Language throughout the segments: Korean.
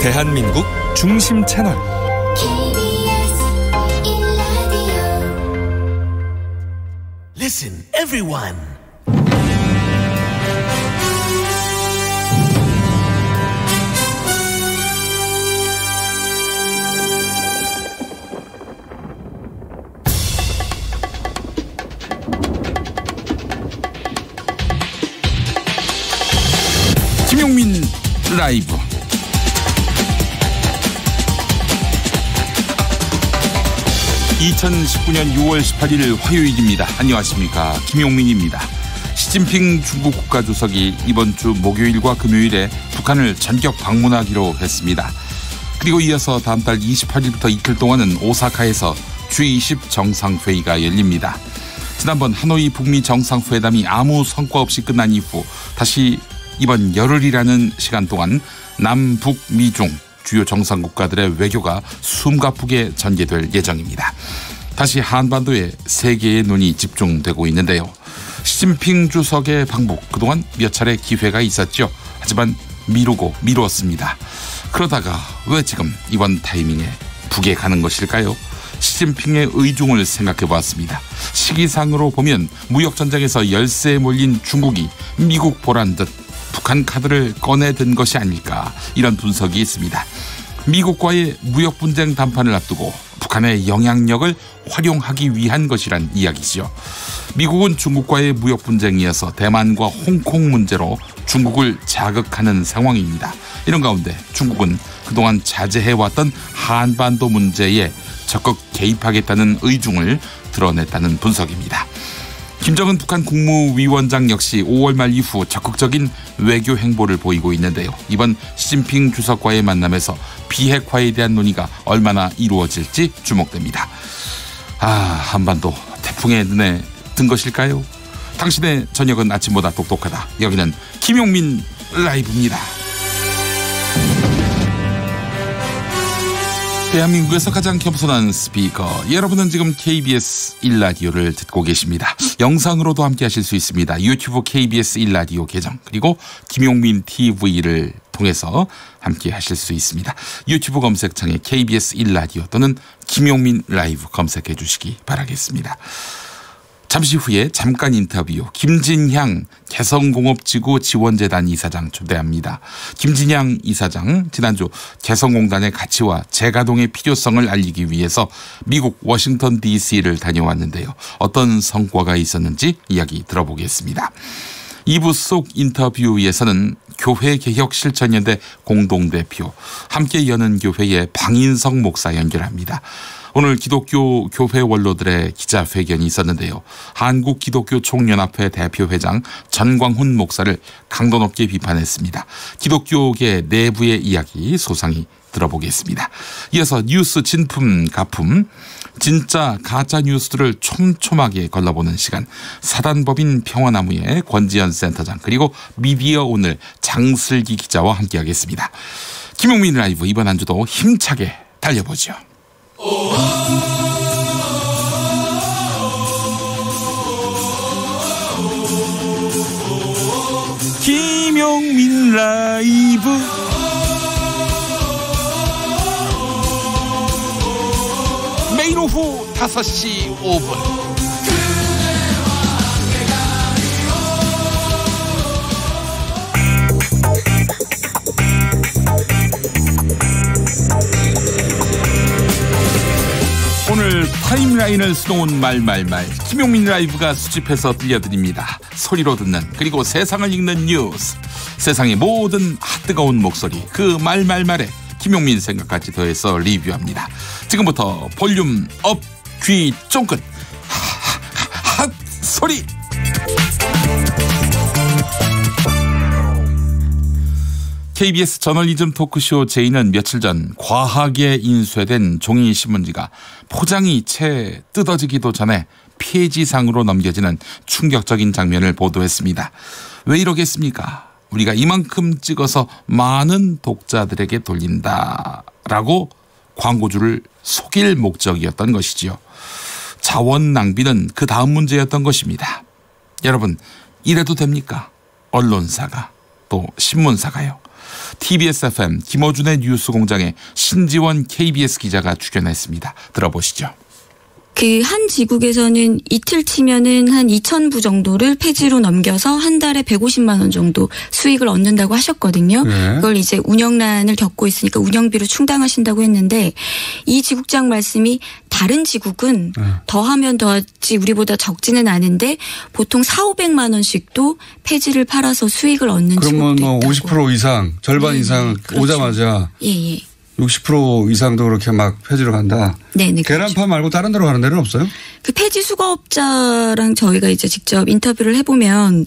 대한민국 중심 채널 Listen, everyone. 김용민 라이브. (2019년 6월 18일) 화요일입니다. 안녕하십니까, 김용민입니다. 시진핑 중국 국가주석이 이번 주 목요일과 금요일에 북한을 전격 방문하기로 했습니다. 그리고 이어서 다음 달 28일부터 이틀 동안은 오사카에서 G20 정상회의가 열립니다. 지난번 하노이 북미 정상회담이 아무 성과 없이 끝난 이후 다시 이번 열흘이라는 시간 동안 남북 미중 주요 정상국가들의 외교가 숨가쁘게 전개될 예정입니다. 다시 한반도에 세계의 눈이 집중되고 있는데요. 시진핑 주석의 방북, 그동안 몇 차례 기회가 있었죠. 하지만 미루었습니다. 그러다가 왜 지금 이번 타이밍에 북에 가는 것일까요? 시진핑의 의중을 생각해 보았습니다. 시기상으로 보면 무역전쟁에서 열세에 몰린 중국이 미국 보란 듯 북한 카드를 꺼내든 것이 아닐까, 이런 분석이 있습니다. 미국과의 무역 분쟁 담판을 앞두고 북한의 영향력을 활용하기 위한 것이란 이야기죠. 미국은 중국과의 무역 분쟁이어서 대만과 홍콩 문제로 중국을 자극하는 상황입니다. 이런 가운데 중국은 그동안 자제해왔던 한반도 문제에 적극 개입하겠다는 의중을 드러냈다는 분석입니다. 김정은 북한 국무위원장 역시 5월 말 이후 적극적인 외교 행보를 보이고 있는데요. 이번 시진핑 주석과의 만남에서 비핵화에 대한 논의가 얼마나 이루어질지 주목됩니다. 한반도 태풍의 눈에 든 것일까요? 당신의 저녁은 아침보다 똑똑하다. 여기는 김용민 라이브입니다. 대한민국에서 가장 겸손한 스피커, 여러분은 지금 KBS 1라디오를 듣고 계십니다. 영상으로도 함께 하실 수 있습니다. 유튜브 KBS 1라디오 계정, 그리고 김용민 TV를 통해서 함께 하실 수 있습니다. 유튜브 검색창에 KBS 1라디오 또는 김용민 라이브 검색해 주시기 바라겠습니다. 잠시 후에 잠깐 인터뷰, 김진향 개성공업지구 지원재단 이사장 초대합니다. 김진향 이사장, 지난주 개성공단의 가치와 재가동의 필요성을 알리기 위해서 미국 워싱턴 DC를 다녀왔는데요. 어떤 성과가 있었는지 이야기 들어보겠습니다. 2부 속 인터뷰에서는 교회개혁실천연대 공동대표, 함께 여는 교회의 방인성 목사 연결합니다. 오늘 기독교 교회 원로들의 기자회견이 있었는데요. 한국기독교총연합회 대표회장 전광훈 목사를 강도 높게 비판했습니다. 기독교계 내부의 이야기 소상히 들어보겠습니다. 이어서 뉴스 진품 가품, 진짜 가짜 뉴스들을 촘촘하게 걸러보는 시간, 사단법인 평화나무의 권지연 센터장, 그리고 미디어 오늘 장슬기 기자와 함께하겠습니다. 김용민 라이브, 이번 한 주도 힘차게 달려보죠. 김용민 라이브. 매일 오후 5시 5분 오늘 타임라인을 수놓은 말말말, 김용민 라이브가 수집해서 들려드립니다. 소리로 듣는, 그리고 세상을 읽는 뉴스, 세상의 모든 뜨거운 목소리, 그 말말말에 김용민 생각까지 더해서 리뷰합니다. 지금부터 볼륨 업, 귀 쫑긋, 핫 소리. KBS 저널리즘 토크쇼 제이는 며칠 전 과하게 인쇄된 종이 신문지가 포장이 채 뜯어지기도 전에 폐지상으로 넘겨지는 충격적인 장면을 보도했습니다. 왜 이러겠습니까? 우리가 이만큼 찍어서 많은 독자들에게 돌린다라고 광고주를 속일 목적이었던 것이지요. 자원 낭비는 그 다음 문제였던 것입니다. 여러분, 이래도 됩니까? 언론사가, 또 신문사가요. TBS FM 김어준의 뉴스공장에 신지원 KBS 기자가 출연했습니다. 들어보시죠. 그 한 지국에서는 이틀 치면은 한 2,000부 정도를 폐지로 넘겨서 한 달에 150만 원 정도 수익을 얻는다고 하셨거든요. 네. 그걸 이제 운영난을 겪고 있으니까 운영비로 충당하신다고 했는데 이 지국장 말씀이 다른 지국은 더하면 더하지 우리보다 적지는 않은데 보통 4,500만 원씩도 폐지를 팔아서 수익을 얻는 지국도 그러면 있다고. 뭐 50% 이상, 절반 이상 그렇죠. 오자마자 예. 60% 이상도 그렇게 막 폐지로 간다. 네네. 계란파 그렇죠. 말고 다른 데로 가는 데는 없어요? 그 폐지 수거업자랑 저희가 이제 직접 인터뷰를 해보면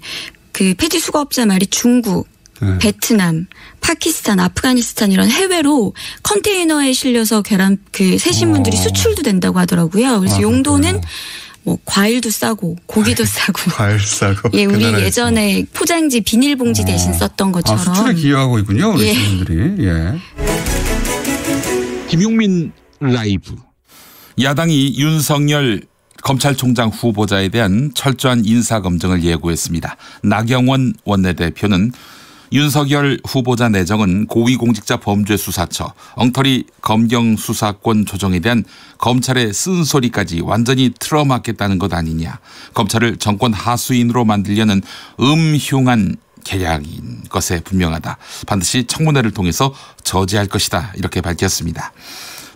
그 폐지 수거업자 말이 중국, 네. 베트남, 파키스탄, 아프가니스탄 이런 해외로 컨테이너에 실려서 계란 그 새신문들이 수출도 된다고 하더라고요. 그래서 용도는 뭐 과일도 싸고 고기도 싸고. 과일 싸고. 예, 우리 그 예전에 포장지 비닐봉지 대신 썼던 것처럼. 수출에 기여하고 있군요. 우리 예. 시민들이. 예. 김용민 라이브. 야당이 윤석열 검찰총장 후보자에 대한 철저한 인사검증을 예고했습니다. 나경원 원내대표는 윤석열 후보자 내정은 고위공직자 범죄수사처, 엉터리 검경수사권 조정에 대한 검찰의 쓴소리까지 완전히 틀어막겠다는 것 아니냐. 검찰을 정권 하수인으로 만들려는 음흉한 계략인 것에 분명하다. 반드시 청문회를 통해서 저지할 것이다. 이렇게 밝혔습니다.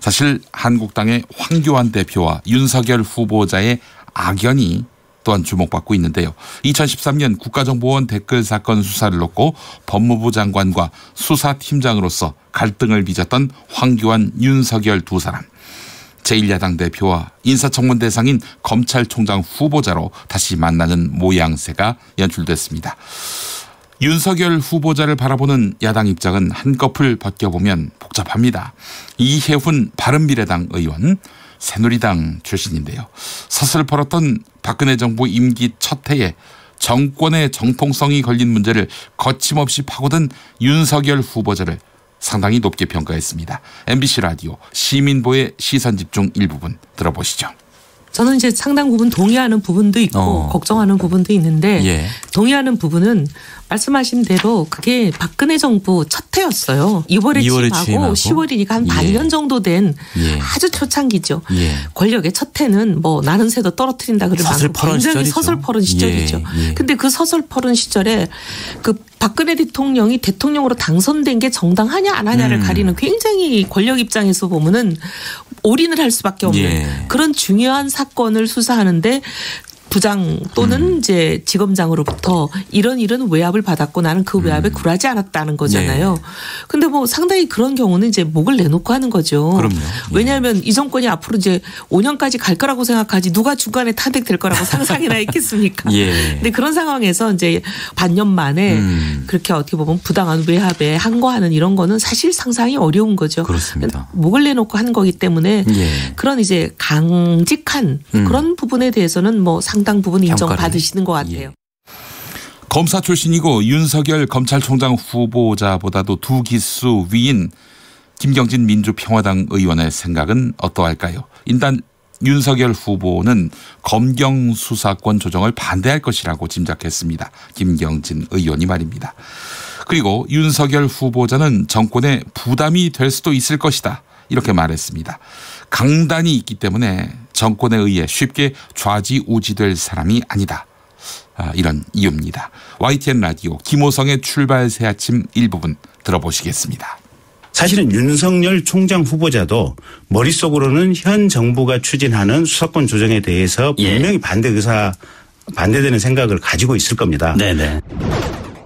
사실 한국당의 황교안 대표와 윤석열 후보자의 악연이 또한 주목받고 있는데요. 2013년 국가정보원 댓글 사건 수사를 놓고 법무부 장관과 수사팀장으로서 갈등을 빚었던 황교안, 윤석열 두 사람. 제1야당 대표와 인사청문 대상인 검찰총장 후보자로 다시 만나는 모양새가 연출됐습니다. 윤석열 후보자를 바라보는 야당 입장은 한꺼풀 벗겨보면 복잡합니다. 이혜훈 바른미래당 의원, 새누리당 출신인데요. 서슬퍼렇던 박근혜 정부 임기 첫 해에 정권의 정통성이 걸린 문제를 거침없이 파고든 윤석열 후보자를 상당히 높게 평가했습니다. MBC 라디오 시민보의 시선집중 일부분 들어보시죠. 저는 이제 상당 부분 동의하는 부분도 있고 걱정하는 부분도 있는데 예. 동의하는 부분은 말씀하신 대로 그게 박근혜 정부 첫 해였어요. 2월에 취임하고 10월이니까 한 반년 정도 된 아주 초창기죠. 권력의 첫 해는 뭐 나는 새도 떨어뜨린다 그러면 굉장히 서슬퍼런 시절이죠. 근데 그 서슬퍼런 시절에 그 박근혜 대통령이 대통령으로 당선된 게 정당하냐 안 하냐를 가리는 굉장히 권력 입장에서 보면은 올인을 할 수밖에 없는 그런 중요한 사건을 수사하는데 부장 또는 이제 지검장으로부터 이런 외압을 받았고 나는 그 외압에 굴하지 않았다는 거잖아요. 근데 뭐 상당히 그런 경우는 이제 목을 내놓고 하는 거죠. 그럼요. 왜냐하면 이 정권이 앞으로 이제 5년까지 갈 거라고 생각하지 누가 중간에 탄핵될 거라고 상상이나 했겠습니까? 근데 그런 상황에서 이제 반년 만에 그렇게 어떻게 보면 부당한 외압에 항거하는 이런 거는 사실 상상이 어려운 거죠. 그렇습니다. 목을 내놓고 한 거기 때문에 그런 이제 강직한 그런 부분에 대해서는 뭐 상당 부분 인정받으시는 것 같아요. 검사 출신이고 윤석열 검찰총장 후보자보다도 두 기수 위인 김경진 민주평화당 의원의 생각은 어떠할까요? 일단 윤석열 후보는 검경수사권 조정을 반대할 것이라고 짐작했습니다. 김경진 의원이 말입니다. 그리고 윤석열 후보자는 정권에 부담이 될 수도 있을 것이다. 이렇게 말했습니다. 강단이 있기 때문에 정권에 의해 쉽게 좌지우지될 사람이 아니다. 이런 이유입니다. YTN 라디오 김호성의 출발 새 아침 일부분 들어보시겠습니다. 사실은 윤석열 총장 후보자도 머릿속으로는 현 정부가 추진하는 수사권 조정에 대해서 분명히 반대되는 생각을 가지고 있을 겁니다. 네네.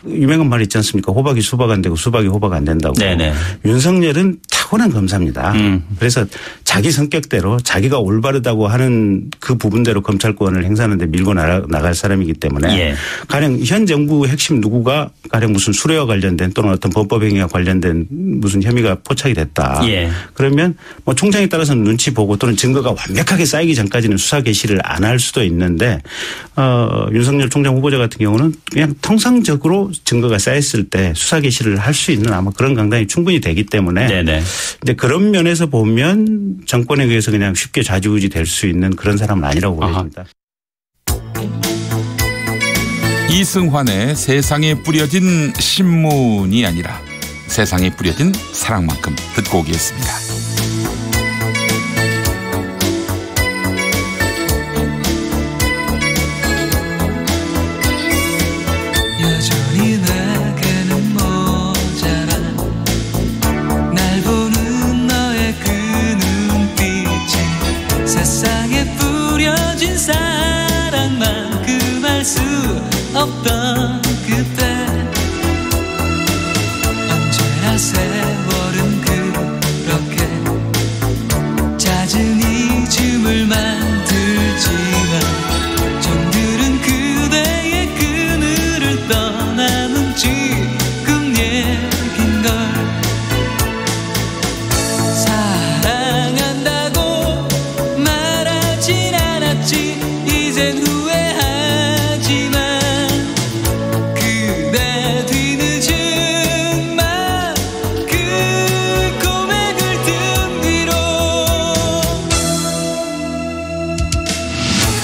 유명한 말 있지 않습니까? 호박이 수박 안 되고 수박이 호박 안 된다고. 네네. 윤석열은 타고난 검사입니다. 그래서 자기 성격대로 자기가 올바르다고 하는 그 부분대로 검찰권을 행사하는데 밀고 나갈 사람이기 때문에 가령 현 정부 핵심 누구가 가령 무슨 수뢰와 관련된 또는 어떤 범법행위와 관련된 무슨 혐의가 포착이 됐다. 그러면 뭐 총장에 따라서는 눈치 보고 또는 증거가 완벽하게 쌓이기 전까지는 수사 개시를 안 할 수도 있는데 윤석열 총장 후보자 같은 경우는 그냥 통상적으로 증거가 쌓였을 때 수사 개시를 할 수 있는 아마 그런 강단이 충분히 되기 때문에 근데 그런 면에서 보면 정권에 의해서 그냥 쉽게 좌지우지 될 수 있는 그런 사람은 아니라고 보여집니다. 이승환의 세상에 뿌려진 신문이 아니라 세상에 뿌려진 사랑만큼 듣고 오겠습니다. 여전히 내게는 모자라 날 보는 너의 그 눈빛이 세상에 뿌려진 사랑만큼 알 수 없던 그때 언제나 세월은 그렇게 잦은 잊음을 만들지만 정들은 그대의 그늘을 떠나는 지금 얘긴걸 사랑한다고 말하진 않았지 이젠 후회하지만 그대 뒤늦은 말 그 고백을 든 뒤로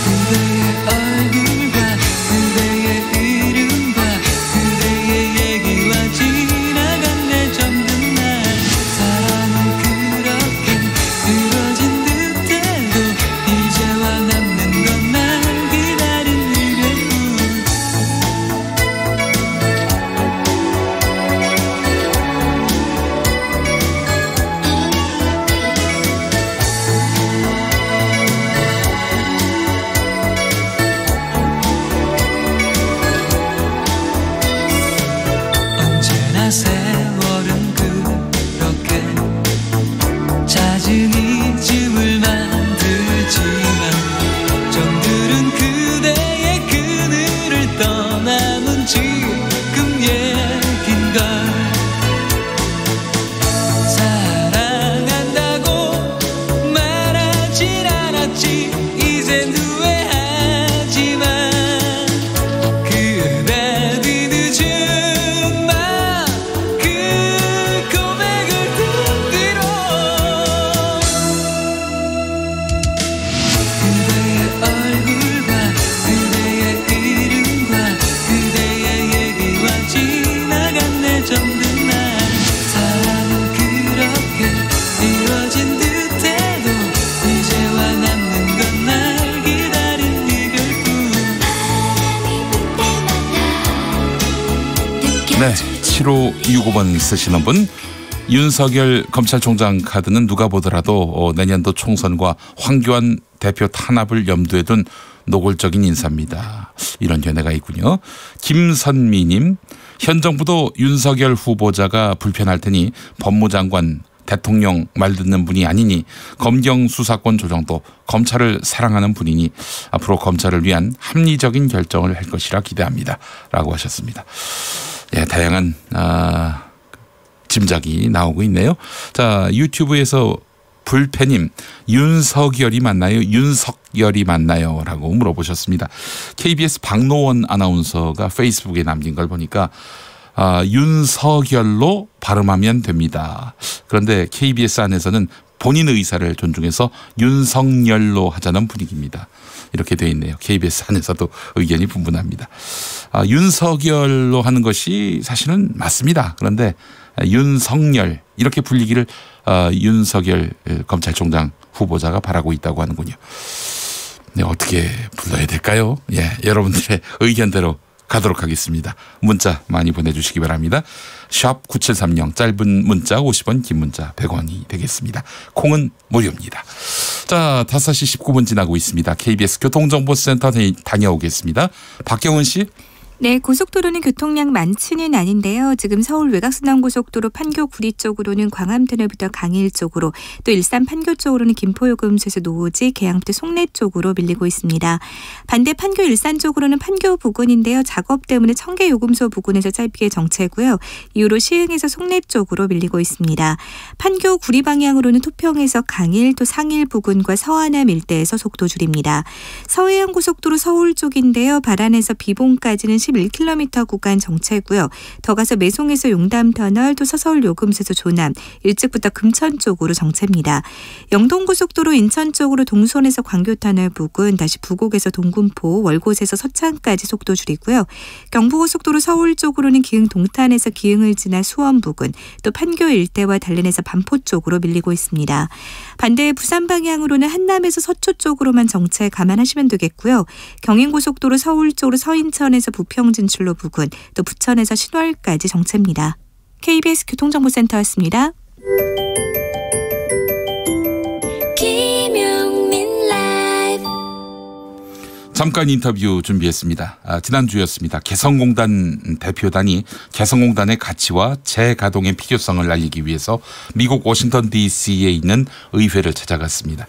그대의 얼굴과 그대의 이름과 그대의 얘기와 지나간 내 젊은 날 사랑은 그렇게 이루어진 듯해도 이제와 남는 건 날 기다린 이별뿐 언제나 세월은 그렇게 잦은 잊음을 만들지만 정들은 그대의 그늘을 떠나는 지금 얘긴걸 사랑한다고 말하진 않았지 이젠 후회하지만 그대 뒤늦은 말 그 고백을 든 뒤로 그대의 얼굴과 그대의 이름과 그대의 얘기와 지나간 내 젊은 날 사랑은 그렇게 이루어진 듯해도 이제와 남는 건 날 기다린 이별뿐 네, 7565번 쓰시는 분 윤석열 검찰총장 카드는 누가 보더라도 내년도 총선과 황교안 대표 탄압을 염두에 둔 노골적인 인사입니다. 이런 견해가 있군요. 김선미님 현 정부도 윤석열 후보자가 불편할 테니 법무장관 대통령 말 듣는 분이 아니니 검경 수사권 조정도 검찰을 사랑하는 분이니 앞으로 검찰을 위한 합리적인 결정을 할 것이라 기대합니다. 라고 하셨습니다. 예, 다양한 짐작이 나오고 있네요. 자, 유튜브에서 불패님 윤석열이 맞나요? 윤석열이 맞나요? 라고 물어보셨습니다. KBS 박노원 아나운서가 페이스북에 남긴 걸 보니까 윤석열로 발음하면 됩니다. 그런데 KBS 안에서는 본인 의사를 존중해서 윤석열로 하자는 분위기입니다. 이렇게 되어 있네요. KBS 안에서도 의견이 분분합니다. 윤석열로 하는 것이 사실은 맞습니다. 그런데 윤석열 이렇게 불리기를 윤석열 검찰총장 후보자가 바라고 있다고 하는군요. 네, 어떻게 불러야 될까요? 예, 여러분들의 의견대로 가도록 하겠습니다. 문자 많이 보내주시기 바랍니다. 샵 9730 짧은 문자 50원 긴 문자 100원이 되겠습니다. 콩은 무료입니다. 자, 5시 19분 지나고 있습니다. KBS 교통정보센터 다녀오겠습니다. 박경은 씨. 네, 고속도로는 교통량 많지는 않은데요. 지금 서울 외곽순환고속도로 판교 구리 쪽으로는 광암터널부터 강일 쪽으로, 또 일산 판교 쪽으로는 김포요금소에서 노오지, 계양부터 송내 쪽으로 밀리고 있습니다. 반대 판교 일산 쪽으로는 판교 부근인데요. 작업 때문에 청계요금소 부근에서 짧게 정체고요. 이후로 시흥에서 송내 쪽으로 밀리고 있습니다. 판교 구리 방향으로는 토평에서 강일, 또 상일 부근과 서안암 일대에서 속도 줄입니다. 서해안고속도로 서울 쪽인데요. 발안에서 비봉까지는 31km 구간 정체고요. 더 가서 매송에서 용담터널 또 서서울 요금소에서 조남, 일찍부터 금천 쪽으로 정체입니다. 영동고속도로 인천 쪽으로 동손에서 광교터널 부근, 다시 부곡에서 동군포, 월곶에서 서창까지 속도 줄이고요. 경부고속도로 서울 쪽으로는 기흥 동탄에서 기흥을 지나 수원 부근, 또 판교 일대와 달랜에서 반포 쪽으로 밀리고 있습니다. 반대 부산 방향으로는 한남에서 서초 쪽으로만 정체 감안하시면 되겠고요. 경인고속도로 서울 쪽으로 서인천에서 부평 진출로 부근, 또 부천에서 신월까지 정체입니다. KBS 교통정보센터였습니다. 잠깐 인터뷰 준비했습니다. 지난주였습니다. 개성공단 대표단이 개성공단의 가치와 재가동의 필요성을 알리기 위해서 미국 워싱턴 DC에 있는 의회를 찾아갔습니다.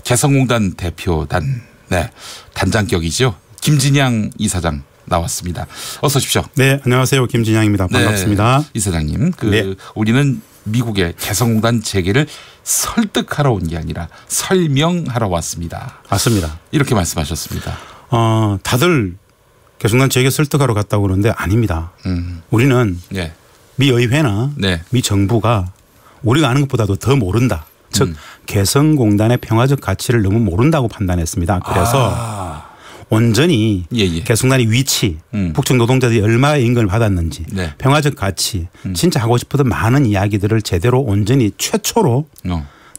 개성공단 대표단, 네, 단장격이죠. 김진양 이사장 나왔습니다. 어서 오십시오. 네, 안녕하세요. 김진양입니다. 반갑습니다. 네, 이사장님, 네. 우리는 미국의 개성공단 재개를 설득하러 온 게 아니라 설명하러 왔습니다. 맞습니다. 이렇게 말씀하셨습니다. 다들 개성공단 재개 설득하러 갔다고 그러는데 아닙니다. 우리는 네. 미 의회나 네. 미 정부가 우리가 아는 것보다도 더 모른다. 즉 개성공단의 평화적 가치를 너무 모른다고 판단했습니다. 그래서 온전히 개성공단의 위치, 북측 노동자들이 얼마의 임금을 받았는지, 네. 평화적 가치, 진짜 하고 싶었던 많은 이야기들을 제대로 온전히 최초로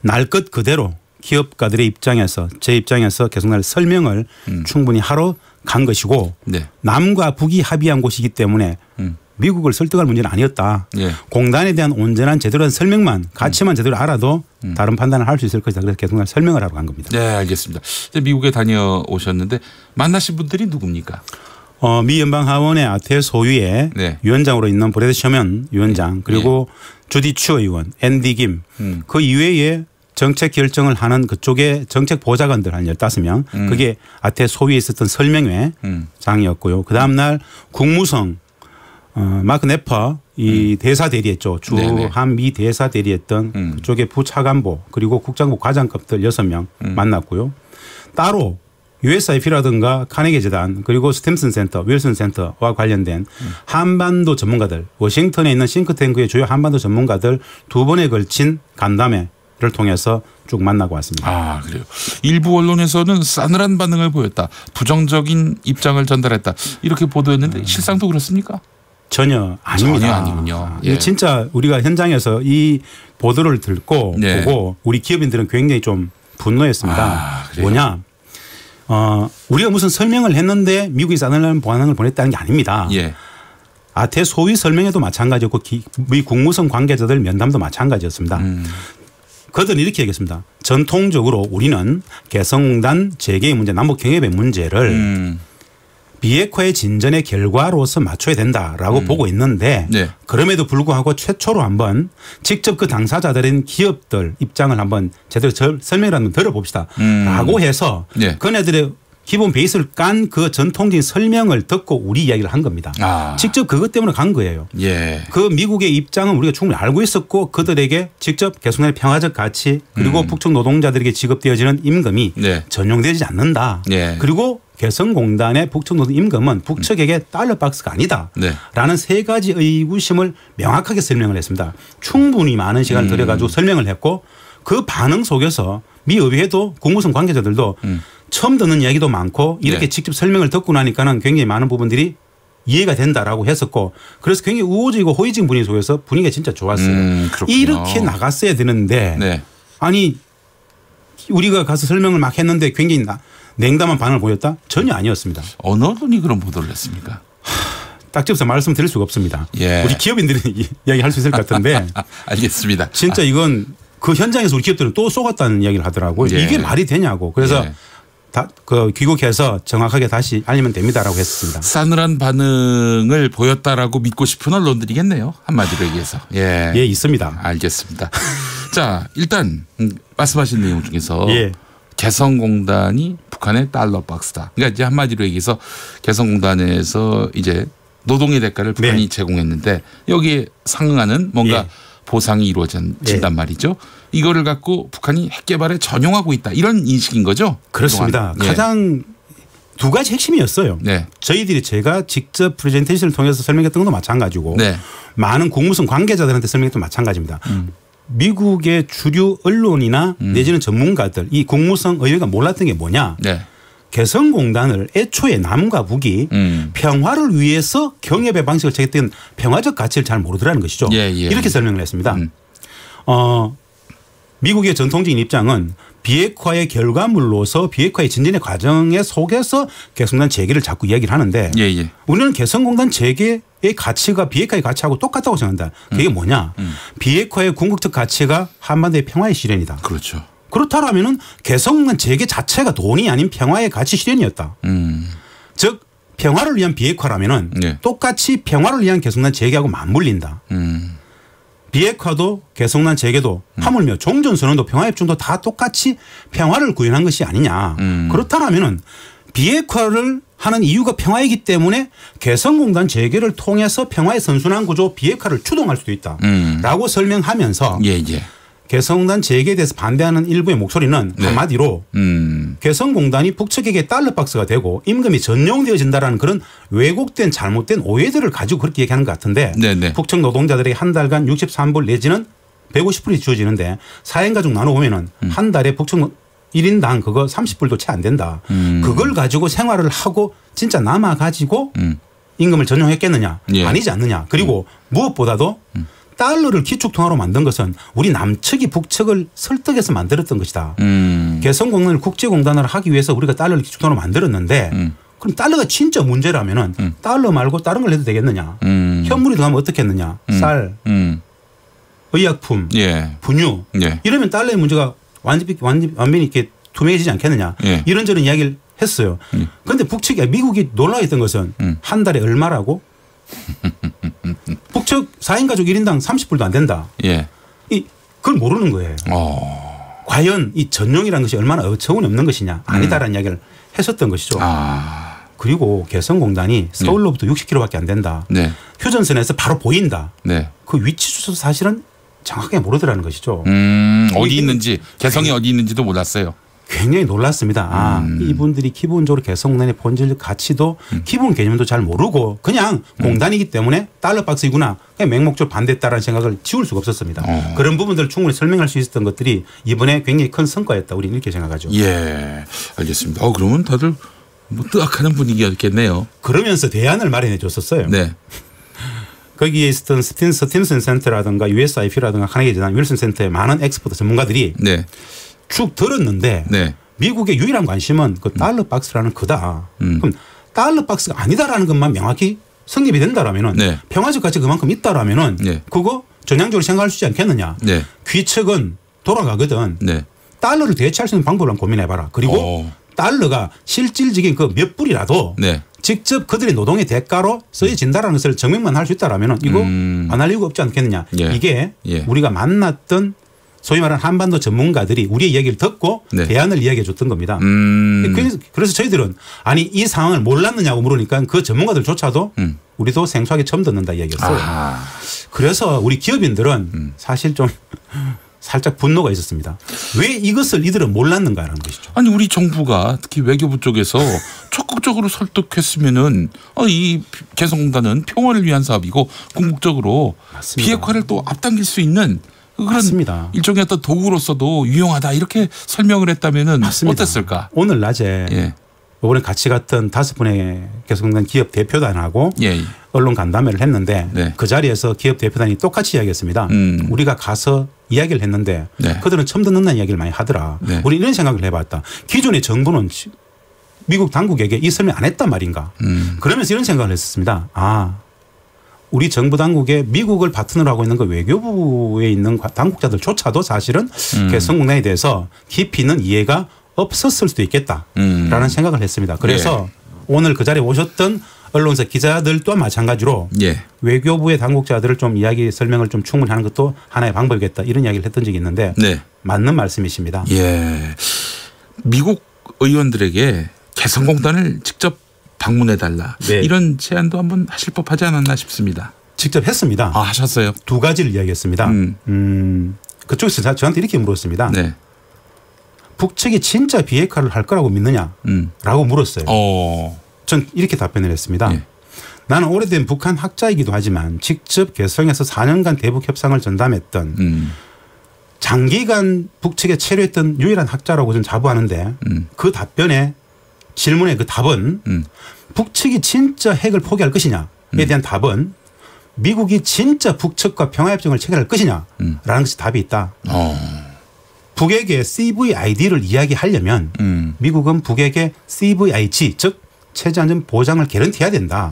날 것 그대로 기업가들의 입장에서 제 입장에서 개성공단을 설명을 충분히 하러 간 것이고 네. 남과 북이 합의한 곳이기 때문에 미국을 설득할 문제는 아니었다. 예. 공단에 대한 온전한 제대로 된 설명만 가치만 제대로 알아도 다른 판단을 할 수 있을 것이다. 그래서 개성공단 설명을 하러 간 겁니다. 네, 알겠습니다. 이제 미국에 다녀오셨는데 만나신 분들이 누굽니까? 미 연방하원의 아태 소유의 네. 위원장으로 있는 브래드 셔먼 위원장 그리고 주디 추 의원, 앤디 김 그 이외에 정책 결정을 하는 그쪽에 정책 보좌관들 한 15명 그게 아태 소위에 있었던 설명회 장이었고요. 그 다음 날 국무성 마크 네퍼 이 대사 대리했죠. 주한미 대사 대리했던 그쪽에 부차관보 그리고 국장부 과장급들 6명 만났고요. 따로 USIP라든가 카네기 재단 그리고 스탬슨 센터, 윌슨 센터와 관련된 한반도 전문가들 워싱턴에 있는 싱크탱크의 주요 한반도 전문가들 2번에 걸친 간담회를 통해서 쭉 만나고 왔습니다. 아, 그래요. 일부 언론에서는 싸늘한 반응을 보였다. 부정적인 입장을 전달했다. 이렇게 보도했는데 실상도 그렇습니까? 전혀 아닙니다. 전혀 아니군요. 예. 진짜 우리가 현장에서 이 보도를 듣고 네. 보고 우리 기업인들은 굉장히 좀 분노했습니다. 뭐냐. 우리가 무슨 설명을 했는데 미국이 싸늘한 반응을 보냈다는 게 아닙니다. 예. 아태 소위 설명회도 마찬가지였고 미 국무성 관계자들 면담도 마찬가지였습니다. 그들은 이렇게 얘기했습니다. 전통적으로 우리는 개성공단 재개의 문제, 남북 경협의 문제를 비핵화의 진전의 결과로서 맞춰야 된다라고 보고 있는데 네. 그럼에도 불구하고 최초로 한번 직접 그 당사자들인 기업들 입장을 한번 제대로 설명을 한번 들어봅시다 라고 해서 네. 그네들의 기본 베이스를 깐 그 전통적인 설명을 듣고 우리 이야기를 한 겁니다. 직접 그것 때문에 간 거예요. 예. 그 미국의 입장은 우리가 충분히 알고 있었고 그들에게 직접 개성공단의 평화적 가치 그리고 북측 노동자들에게 지급되어지는 임금이 네. 전용되지 않는다. 네. 그리고 개성공단의 북측 노동 임금은 북측에게 달러 박스가 아니다. 네. 라는 3가지 의구심을 명확하게 설명을 했습니다. 충분히 많은 시간을 들여가지고 설명을 했고 그 반응 속에서 미 의회도 국무성 관계자들도 처음 듣는 이야기도 많고 이렇게 네. 직접 설명을 듣고 나니까는 굉장히 많은 부분들이 이해가 된다라고 했었고 그래서 굉장히 우호적이고 호의적인 분위기 속에서 분위기가 진짜 좋았어요. 이렇게 나갔어야 되는데 네. 아니 우리가 가서 설명을 막 했는데 굉장히 냉담한 반응을 보였다? 전혀 아니었습니다. 어느 분이 그런 보도를 했습니까? 딱 집어서 말씀드릴 수가 없습니다. 예. 우리 기업인들이 이야기할 수 있을 것 같은데 알겠습니다. 진짜 이건 그 현장에서 우리 기업들은 또 쏘갔다는 이야기를 하더라고요. 예. 이게 말이 되냐고. 그래서 예. 그 귀국해서 정확하게 다시 알리면 됩니다라고 했습니다. 싸늘한 반응을 보였다라고 믿고 싶은 언론들이겠네요. 한마디로 얘기해서. 예. 예, 있습니다. 알겠습니다. 자, 일단 말씀하신 내용 중에서 예. 개성공단이 북한의 달러 박스다. 그러니까 이제 한마디로 얘기해서 개성공단에서 이제 노동의 대가를 북한이 제공했는데 여기에 상응하는 뭔가 보상이 이루어진단 말이죠. 이거를 갖고 북한이 핵 개발에 전용하고 있다. 이런 인식인 거죠? 그렇습니다. 그동안. 가장 두 가지 핵심이었어요. 네. 저희들이 제가 직접 프레젠테이션을 통해서 설명했던 것도 마찬가지고 네. 많은 국무성 관계자들한테 설명했던 것도 마찬가지입니다. 미국의 주류 언론이나 내지는 전문가들 이 국무성 의회가 몰랐던 게 뭐냐. 네. 개성공단을 애초에 남과 북이 평화를 위해서 경협의 방식을 택했던 평화적 가치를 잘 모르더라는 것이죠. 예, 예. 이렇게 설명을 했습니다. 미국의 전통적인 입장은 비핵화의 결과물로서 비핵화의 진전의 과정에 속에서 개성공단 재개를 자꾸 이야기를 하는데 예, 예. 우리는 개성공단 재개의 가치가 비핵화의 가치하고 똑같다고 생각한다. 그게 뭐냐. 비핵화의 궁극적 가치가 한반도의 평화의 실현이다. 그렇죠. 그렇다면은 개성공단 재개 자체가 돈이 아닌 평화의 가치 실현이었다. 즉 평화를 위한 비핵화라면은 네. 똑같이 평화를 위한 개성공단 재개하고 맞물린다. 비핵화도 개성공단 재개도 하물며 종전선언도 평화협정도 다 똑같이 평화를 구현한 것이 아니냐. 그렇다면은 비핵화를 하는 이유가 평화이기 때문에 개성공단 재개를 통해서 평화의 선순환 구조 비핵화를 추동할 수도 있다라고 설명하면서 예, 예. 개성공단 재개에 대해서 반대하는 일부의 목소리는 네. 한마디로 개성공단이 북측에게 달러박스가 되고 임금이 전용되어진다라는 그런 왜곡된 잘못된 오해들을 가지고 그렇게 얘기하는 것 같은데 네네. 북측 노동자들에게 한 달간 63불 내지는 150불이 주어지는데 4인 가족 나눠보면은 한 달에 북측 1인당 그거 30불도 채 안 된다. 그걸 가지고 생활을 하고 진짜 남아가지고 임금을 전용했겠느냐. 예. 아니지 않느냐. 그리고 무엇보다도 달러를 기축통화로 만든 것은 우리 남측이 북측을 설득해서 만들었던 것이다. 개성공단을 국제공단을 하기 위해서 우리가 달러를 기축통화로 만들었는데 그럼 달러가 진짜 문제라면은 달러 말고 다른 걸 해도 되겠느냐. 현물이 들어가면 어떻게 했느냐. 쌀, 의약품, 예. 분유 예. 이러면 달러의 문제가 완전히 이렇게 투명해지지 않겠느냐. 예. 이런저런 이야기를 했어요. 그런데 북측이 미국이 놀라웠던 것은 한 달에 얼마라고? 북측 4인 가족 1인당 30불도 안 된다. 예. 그걸 모르는 거예요. 과연 이 전용이라는 것이 얼마나 어처구니 없는 것이냐. 아니다라는 이야기를 했었던 것이죠. 그리고 개성공단이 서울로부터 60km밖에 안 된다. 네. 휴전선에서 바로 보인다. 네. 그 위치조차도 사실은 정확하게 모르더라는 것이죠. 어디 있는지 개성이 어디 있는지도 몰랐어요. 굉장히 놀랐습니다. 이분들이 기본적으로 개성공단의 본질적 가치도 기본 개념도 잘 모르고 그냥 공단이기 때문에 달러박스이구나. 그냥 맹목적으로 반대했다라는 생각을 지울 수가 없었습니다. 그런 부분들을 충분히 설명할 수 있었던 것들이 이번에 굉장히 큰 성과였다. 우리는 이렇게 생각하죠. 예, 알겠습니다. 그러면 다들 뭐 뜨악하는 분위기였겠네요. 그러면서 대안을 마련해 줬었어요. 네. 거기에 있었던 스틴슨 센터라든가 USIP라든가 카네기 재단 윌슨 센터의 많은 엑스퍼트 전문가들이 네. 쭉 들었는데 네. 미국의 유일한 관심은 그 달러 박스라는 그다. 그럼 달러 박스가 아니다라는 것만 명확히 성립이 된다라면은 네. 평화적 가치 그만큼 있다라면은 네. 그거 전향적으로 생각할 수 있지 않겠느냐. 네. 귀측은 돌아가거든. 네. 달러를 대체할 수 있는 방법을 한번 고민해봐라. 그리고 달러가 실질적인 그 몇 불이라도 네. 직접 그들의 노동의 대가로 쓰여진다라는 것을 증명만 할 수 있다라면은 이거 안 할 이유가 없지 않겠느냐. 예. 이게 예. 우리가 만났던 소위 말하는 한반도 전문가들이 우리의 이야기를 듣고 네. 대안을 이야기해 줬던 겁니다. 그래서 저희들은 아니 이 상황을 몰랐느냐고 물으니까 그 전문가들조차도 우리도 생소하게 처음 듣는다 이야기였어요. 그래서 우리 기업인들은 사실 좀 살짝 분노가 있었습니다. 왜 이것을 이들은 몰랐는가라는 것이죠. 아니 우리 정부가 특히 외교부 쪽에서 적극적으로 설득했으면은 이 개성공단은 평화를 위한 사업이고 궁극적으로 맞습니다. 비핵화를 또 앞당길 수 있는 그런 맞습니다. 일종의 어떤 도구로서도 유용하다 이렇게 설명을 했다면은 맞습니다. 어땠을까? 오늘 낮에 예. 이번에 같이 갔던 5분의 개성공단 기업 대표단하고 예. 언론 간담회를 했는데 네. 그 자리에서 기업 대표단이 똑같이 이야기했습니다. 우리가 가서 이야기를 했는데 네. 그들은 처음 듣는다는 이야기를 많이 하더라. 네. 우리 이런 생각을 해봤다. 기존의 정부는 미국 당국에게 이 설명 안 했단 말인가. 그러면서 이런 생각을 했었습니다. 우리 정부 당국에 미국을 파트너로 하고 있는 그 외교부에 있는 당국자들조차도 사실은 개성공단에 대해서 깊이 있는 이해가 없었을 수도 있겠다라는 생각을 했습니다. 그래서 오늘 그 자리에 오셨던 언론사 기자들 또한 마찬가지로 외교부의 당국자들을 좀 이야기 설명을 좀 충분히 하는 것도 하나의 방법이겠다 이런 이야기를 했던 적이 있는데 맞는 말씀이십니다. 예. 미국 의원들에게 개성공단을 직접 방문해달라 이런 제안도 한번 하실 법하지 않았나 싶습니다. 직접 했습니다. 하셨어요? 두 가지를 이야기했습니다. 그쪽에서 저한테 이렇게 물었습니다. 북측이 진짜 비핵화를 할 거라고 믿느냐라고 물었어요. 전 이렇게 답변을 했습니다. 예. 나는 오래된 북한 학자이기도 하지만 직접 개성에서 4년간 대북 협상을 전담했던 장기간 북측에 체류했던 유일한 학자라고 저는 자부하는데 그 답변에 질문의 그 답은 북측이 진짜 핵을 포기할 것이냐에 대한 답은 미국이 진짜 북측과 평화협정을 체결할 것이냐라는 것이 답이 있다. 북에게 CVID를 이야기하려면 미국은 북에게 CVIG 즉 체제안전 보장을 개런티해야 된다.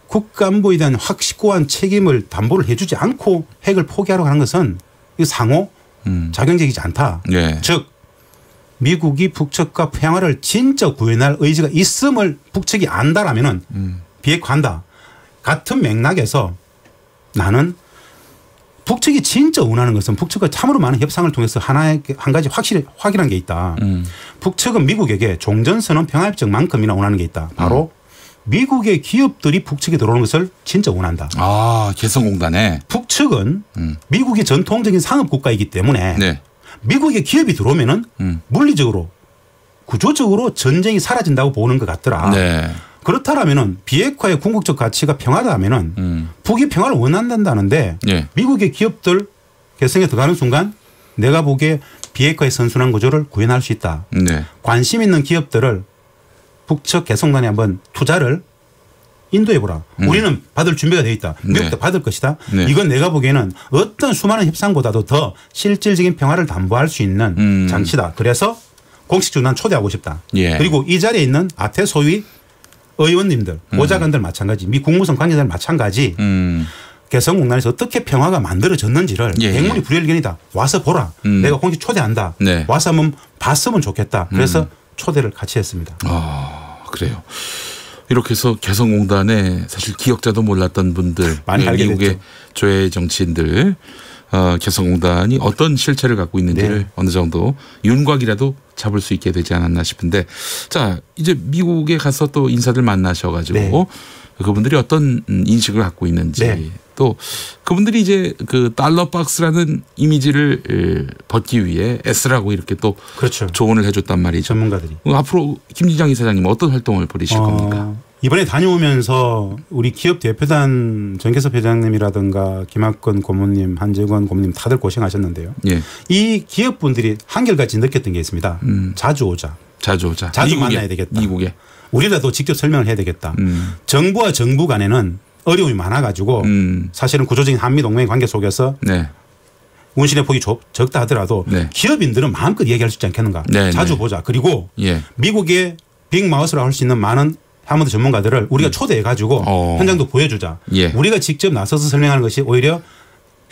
국가안보에 대한 확고한 책임을 담보를 해주지 않고 핵을 포기하려고 하는 것은 이 상호 작용적이지 않다. 예. 즉 미국이 북측과 평화를 진짜 구현할 의지가 있음을 북측이 안다라면은 비핵화한다. 같은 맥락에서 나는 북측이 진짜 원하는 것은 북측과 참으로 많은 협상을 통해서 한 가지 확인한 게 있다. 북측은 미국에게 종전선언 평화협정만큼이나 원하는 게 있다. 바로 미국의 기업들이 북측에 들어오는 것을 진짜 원한다. 아, 개성공단에. 북측은 미국이 전통적인 상업국가이기 때문에 네. 미국의 기업이 들어오면은 물리적으로 구조적으로 전쟁이 사라진다고 보는 것 같더라. 네. 그렇다면은 비핵화의 궁극적 가치가 평화라면은 북이 평화를 원한다는데 네. 미국의 기업들 개성에 들어가는 순간 내가 보기에 비핵화의 선순환 구조를 구현할 수 있다. 네. 관심 있는 기업들을 북측 개성단에 한번 투자를 인도해보라. 우리는 받을 준비가 되어 있다. 미국도 네. 받을 것이다. 네. 이건 내가 보기에는 어떤 수많은 협상보다도 더 실질적인 평화를 담보할 수 있는 장치다. 그래서 공식적으로 난 초대하고 싶다. 예. 그리고 이 자리에 있는 아태 소위 의원님들, 보좌관들 마찬가지, 미 국무성 관계자들 마찬가지 개성공단에서 어떻게 평화가 만들어졌는지를 백문이 불여일견이다. 와서 보라. 내가 공식 초대한다. 네. 와서 한번 봤으면 좋겠다. 그래서 초대를 같이 했습니다. 아, 그래요. 이렇게 해서 개성공단에 사실 기억자도 몰랐던 분들, 많이 알게 미국의 됐죠. 조회 정치인들, 개성공단이 어떤 실체를 갖고 있는지를 네. 어느 정도 윤곽이라도 잡을 수 있게 되지 않았나 싶은데, 자 이제 미국에 가서 또 인사들 만나셔가지고 네. 그분들이 어떤 인식을 갖고 있는지 네. 또 그분들이 이제 그 달러 박스라는 이미지를 벗기 위해 애쓰라고 이렇게 또 그렇죠. 조언을 해줬단 말이죠. 전문가들이. 앞으로 김진장 이사장님 어떤 활동을 벌이실 겁니까? 이번에 다녀오면서 우리 기업 대표단 정계섭 회장님이라든가 김학건 고모님, 한재권 고모님 다들 고생하셨는데요. 예. 이 기업분들이 한결같이 느꼈던 게 있습니다. 자주 오자. 자주 미국에, 만나야 되겠다. 미국에. 우리라도 직접 설명을 해야 되겠다. 정부와 정부 간에는 어려움이 많아가지고 사실은 구조적인 한미동맹 관계 속에서 네. 운신의 폭이 적다 하더라도 네. 기업인들은 마음껏 얘기할 수 있지 않겠는가. 네, 자주 네. 보자. 그리고 예. 미국의 빅마우스라고 할 수 있는 많은 하모드 전문가들을 우리가 초대해가지고 현장도 보여주자. 예. 우리가 직접 나서서 설명하는 것이 오히려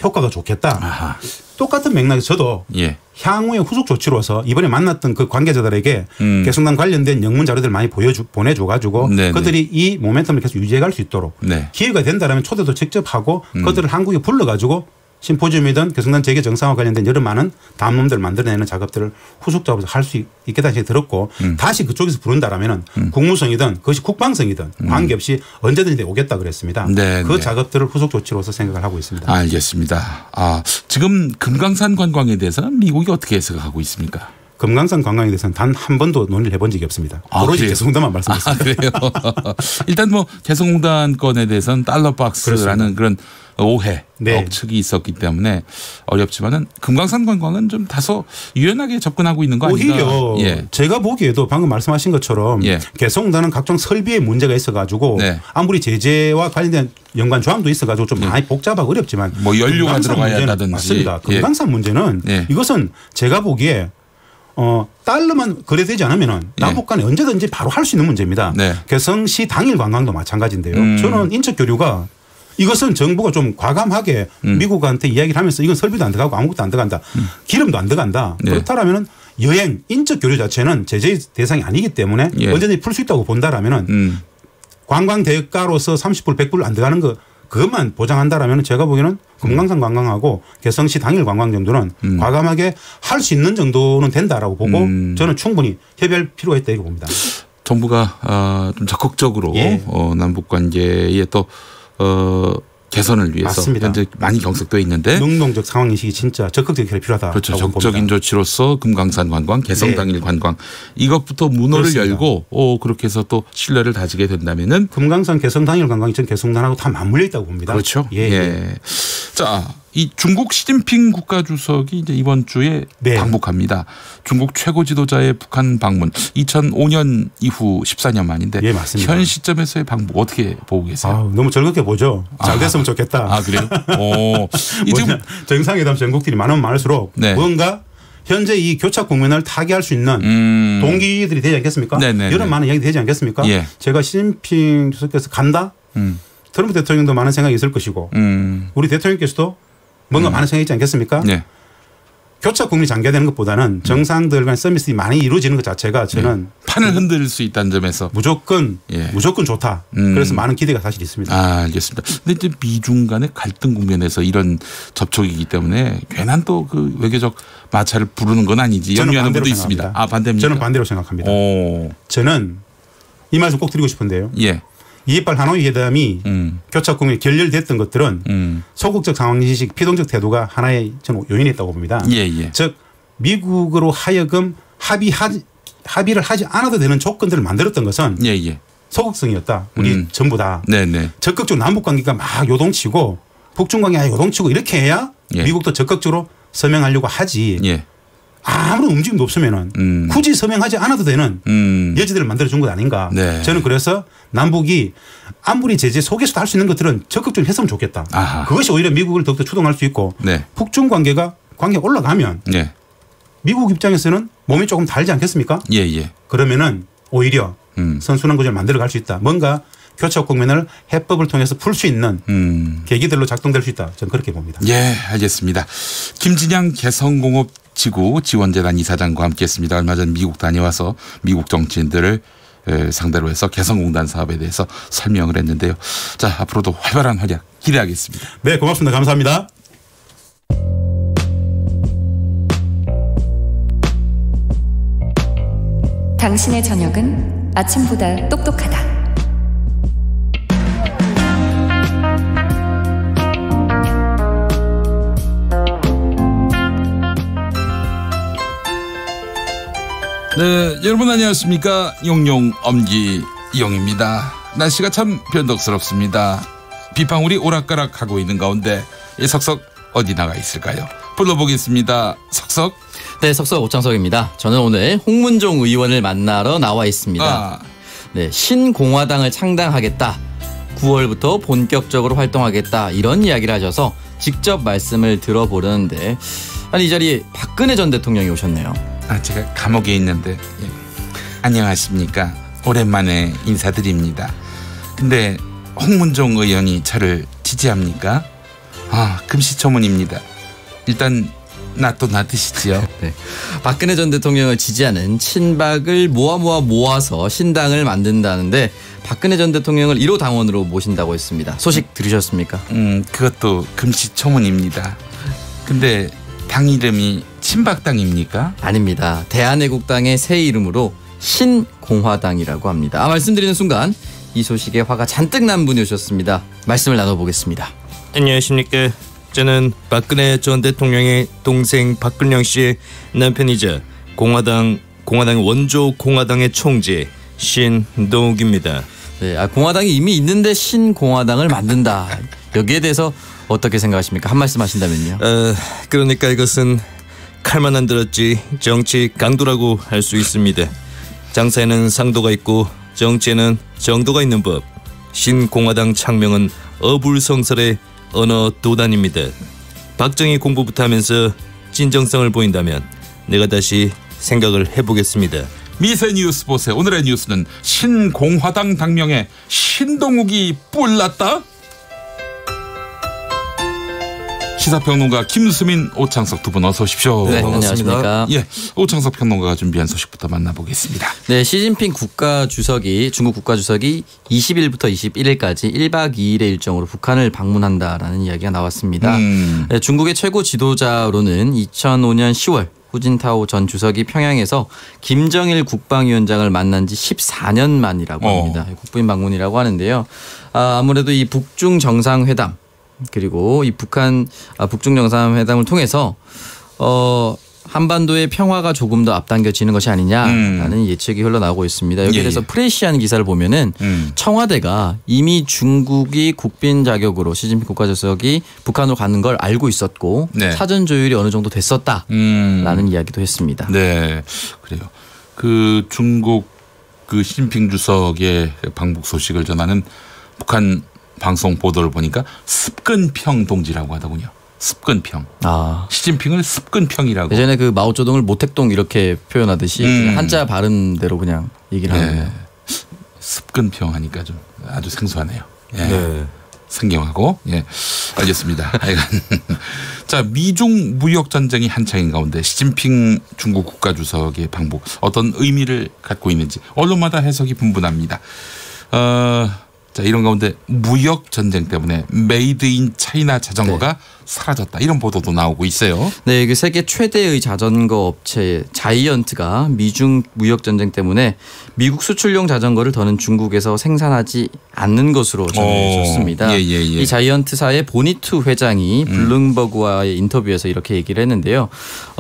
효과가 좋겠다. 아하. 똑같은 맥락에서 저도 예. 향후의 후속 조치로서 이번에 만났던 그 관계자들에게 개성단 관련된 영문 자료들 많이 보내줘가지고 그들이 이 모멘텀을 계속 유지해갈 수 있도록 네. 기회가 된다면 초대도 직접 하고 그들을 한국에 불러가지고 심포지움이든 개성단 재개 정상화 관련된 여러 많은 담론들을 만들어내는 작업들을 후속 작업에서 할 수 있겠다는 생각이 들었고 다시 그쪽에서 부른다라면 국무성이든 그것이 국방성이든 관계없이 언제든지 오겠다 그랬습니다. 네, 그 네. 작업들을 후속 조치로서 생각을 하고 있습니다. 알겠습니다. 지금 금강산 관광에 대해서는 미국이 어떻게 해석하고 있습니까? 금강산 관광에 대해서는 단 한 번도 논의를 해본 적이 없습니다. 오로지 개성공단만 말씀드렸습니다. 그래요? 일단 뭐 개성공단 건에 대해서는 달러 박스라는 그런 오해, 네. 억측이 있었기 때문에 어렵지만은 금강산 관광은 좀 다소 유연하게 접근하고 있는 거 아닌가? 오히려 예. 제가 보기에도 방금 말씀하신 것처럼 예. 개성공단은 각종 설비에 문제가 있어가지고 네. 아무리 제재와 관련된 연관 조항도 있어가지고 좀 많이 복잡하고 어렵지만 뭐 연료가 들어가야 한다든지 맞습니다. 금강산 예. 문제는 예. 이것은 제가 보기에 달러만 거래되지 않으면은 남북 간에 언제든지 바로 할 수 있는 문제입니다. 네. 개성시 당일 관광도 마찬가지인데요. 저는 인적 교류가 이것은 정부가 좀 과감하게 미국한테 이야기를 하면서 이건 설비도 안 들어가고 아무것도 안 들어간다. 기름도 안 들어간다. 네. 그렇다면 여행, 인적 교류 자체는 제재 대상이 아니기 때문에 예. 언제든지 풀 수 있다고 본다라면 관광 대가로서 30불, 100불 안 들어가는 거 그것만 보장한다라면 제가 보기에는 금강산 관광하고 개성시 당일 관광 정도는 과감하게 할 수 있는 정도는 된다라고 보고 저는 충분히 협의할 필요가 있다 이렇게 봅니다. 정부가 좀 적극적으로 예. 남북 관계에 또 개선을 위해서 맞습니다. 현재 많이 경색되어 있는데 능동적 상황 인식이 진짜 적극적 해결이 필요하다. 그렇죠. 적적인 조치로서 금강산 관광, 개성당일 관광 이것부터 문호를 그렇습니다. 열고 그렇게 해서 또 신뢰를 다지게 된다면은 금강산 개성당일 관광이 전 개성단하고 다 맞물려 있다고 봅니다. 그렇죠. 예. 자, 이 중국 시진핑 국가주석이 이제 이번 주에 네. 방북합니다. 중국 최고 지도자의 북한 방문 2005년 이후 14년 만인데 예, 맞습니다. 현 시점에서의 방북 어떻게 보고 계세요? 너무 즐겁게 보죠. 잘 됐으면 좋겠다. 아, 그래요? 이 지금 정상회담 전국들이 많으면 많을수록 네. 뭔가 현재 이 교착 국면을 타개할 수 있는 동기들이 되지 않겠습니까? 네네네. 이런 많은 이야기 되지 않겠습니까? 예. 제가 시진핑 주석께서 간다? 트럼프 대통령도 많은 생각이 있을 것이고 우리 대통령께서도 뭔가 많은 생각이 있지 않겠습니까? 네. 교착 국면이 장기화되는 것보다는 정상들 간 서밋이 많이 이루어지는 것 자체가 저는 판을 흔들 수 있다는 점에서 무조건 좋다. 그래서 많은 기대가 사실 있습니다. 알겠습니다. 근데 이제 미중 간의 갈등 국면에서 이런 접촉이기 때문에 괜한 또 그 외교적 마찰을 부르는 건 아니지. 연유하는 분도 있습니다. 아, 반대입니까? 저는 반대로 생각합니다. 저는 이 말씀 꼭 드리고 싶은데요. 예. 2.28 하노이 회담이 교착 국면이 결렬됐던 것들은 소극적 상황인식, 피동적 태도가 하나의 저는 요인이 있다고 봅니다. 예. 즉 미국으로 하여금 합의를 하지 않아도 되는 조건들을 만들었던 것은 소극성이었다. 우리 전부 다. 네네. 적극적으로 남북관계가 막 요동치고 북중관계가 요동치고 이렇게 해야 미국도 적극적으로 서명하려고 하지. 아무런 움직임도 없으면은 굳이 서명하지 않아도 되는 여지들을 만들어준 것 아닌가. 네. 저는 그래서 남북이 안보리 제재 속에서도 할 수 있는 것들은 적극적으로 했으면 좋겠다. 아하. 그것이 오히려 미국을 더욱더 추동할 수 있고 네. 북중 관계가 올라가면 미국 입장에서는 몸이 조금 달지 않겠습니까? 그러면은 오히려 선순환 구조를 만들어갈 수 있다. 뭔가 교착 국면을 해법을 통해서 풀 수 있는 계기들로 작동될 수 있다. 저는 그렇게 봅니다. 예, 알겠습니다. 김진양 개성공업지구 지원재단 이사장과 함께했습니다. 얼마 전 미국 다녀와서 미국 정치인들을 상대로 해서 개성공단 사업에 대해서 설명을 했는데요. 자, 앞으로도 활발한 활약 기대하겠습니다. 네, 고맙습니다. 감사합니다. 당신의 저녁은 아침보다 똑똑하다. 네, 여러분 안녕하십니까. 용용 엄지 이용입니다. 날씨가 참 변덕스럽습니다. 비방울이 오락가락하고 있는 가운데 이 석석 어디 나가 있을까요? 불러보겠습니다. 석석. 네, 석석 오창석입니다. 저는 오늘 홍문종 의원을 만나러 나와 있습니다. 네, 신공화당을 창당하겠다. 9월부터 본격적으로 활동하겠다. 이런 이야기를 하셔서 직접 말씀을 들어보려는데 아니 이 자리에 박근혜 전 대통령이 오셨네요. 제가 감옥에 있는데 안녕하십니까. 오랜만에 인사드립니다. 근데 홍문종 의원이 저를 지지합니까? 금시초문입니다. 일단 놔두시지요. 네. 박근혜 전 대통령을 지지하는 친박을 모아서 신당을 만든다는데 박근혜 전 대통령을 1호 당원으로 모신다고 했습니다. 소식 들으셨습니까? 그것도 금시초문입니다. 근데 당 이름이 친박당입니까? 아닙니다. 대한애국당의 새 이름으로 신공화당이라고 합니다. 말씀드리는 순간 이 소식에 화가 잔뜩 난 분이 오셨습니다. 말씀을 나눠보겠습니다. 안녕하십니까. 저는 박근혜 전 대통령의 동생 박근영 씨의 남편이자 공화당 원조 공화당의 총재 신동욱입니다. 네, 공화당이 이미 있는데 신공화당을 만든다. 여기에 대해서 어떻게 생각하십니까? 한 말씀 하신다면요. 그러니까 이것은 칼만 안 들었지 정치 강도라고 할 수 있습니다. 장사에는 상도가 있고 정치에는 정도가 있는 법. 신공화당 창명은 어불성설의 언어 도단입니다. 박정희 공부부터 하면서 진정성을 보인다면 내가 다시 생각을 해보겠습니다. 미세 뉴스 보세요. 오늘의 뉴스는 신공화당 당명에 신동욱이 뿔났다? 시사평론가 김수민, 오창석 두 분 어서 오십시오. 네, 안녕하십니까. 예, 오창석 평론가가 준비한 소식부터 만나보겠습니다. 네, 시진핑 중국 국가주석이 20일부터 21일까지 1박 2일의 일정으로 북한을 방문한다라는 이야기가 나왔습니다. 네, 중국의 최고 지도자로는 2005년 10월 후진타오 전 주석이 평양에서 김정일 국방위원장을 만난 지 14년 만이라고 합니다. 국부인 방문이라고 하는데요. 아무래도 이 북중 정상회담 그리고 이 북중 정상회담을 통해서 한반도의 평화가 조금 더 앞당겨지는 것이 아니냐라는 예측이 흘러나오고 있습니다. 여기에 대해서 프레시안 기사를 보면은 청와대가 이미 중국이 국빈 자격으로 시진핑 국가주석이 북한으로 가는 걸 알고 있었고 사전 조율이 어느 정도 됐었다라는 이야기도 했습니다. 네, 그래요. 그 중국 그 시진핑 주석의 방북 소식을 전하는 북한 방송 보도를 보니까 습근평 동지라고 하더군요. 습근평. 시진핑을 습근평이라고. 예전에 그 마오쩌둥을 모택동 이렇게 표현하듯이 한자 발음대로 그냥 얘기를 하는군요. 습근평 하니까 좀 아주 생소하네요. 생경하고. 알겠습니다. 자, 미중 무역 전쟁이 한창인 가운데 시진핑 중국 국가주석의 방북 어떤 의미를 갖고 있는지 언론마다 해석이 분분합니다. 자, 이런 가운데 무역 전쟁 때문에 메이드 인 차이나 자전거가 사라졌다. 이런 보도도 나오고 있어요. 네, 그 세계 최대의 자전거 업체 자이언트가 미중 무역 전쟁 때문에 미국 수출용 자전거를 더는 중국에서 생산하지 않는 것으로 전해졌습니다. 이 자이언트사의 보니투 회장이 블룸버그와의 인터뷰에서 이렇게 얘기를 했는데요.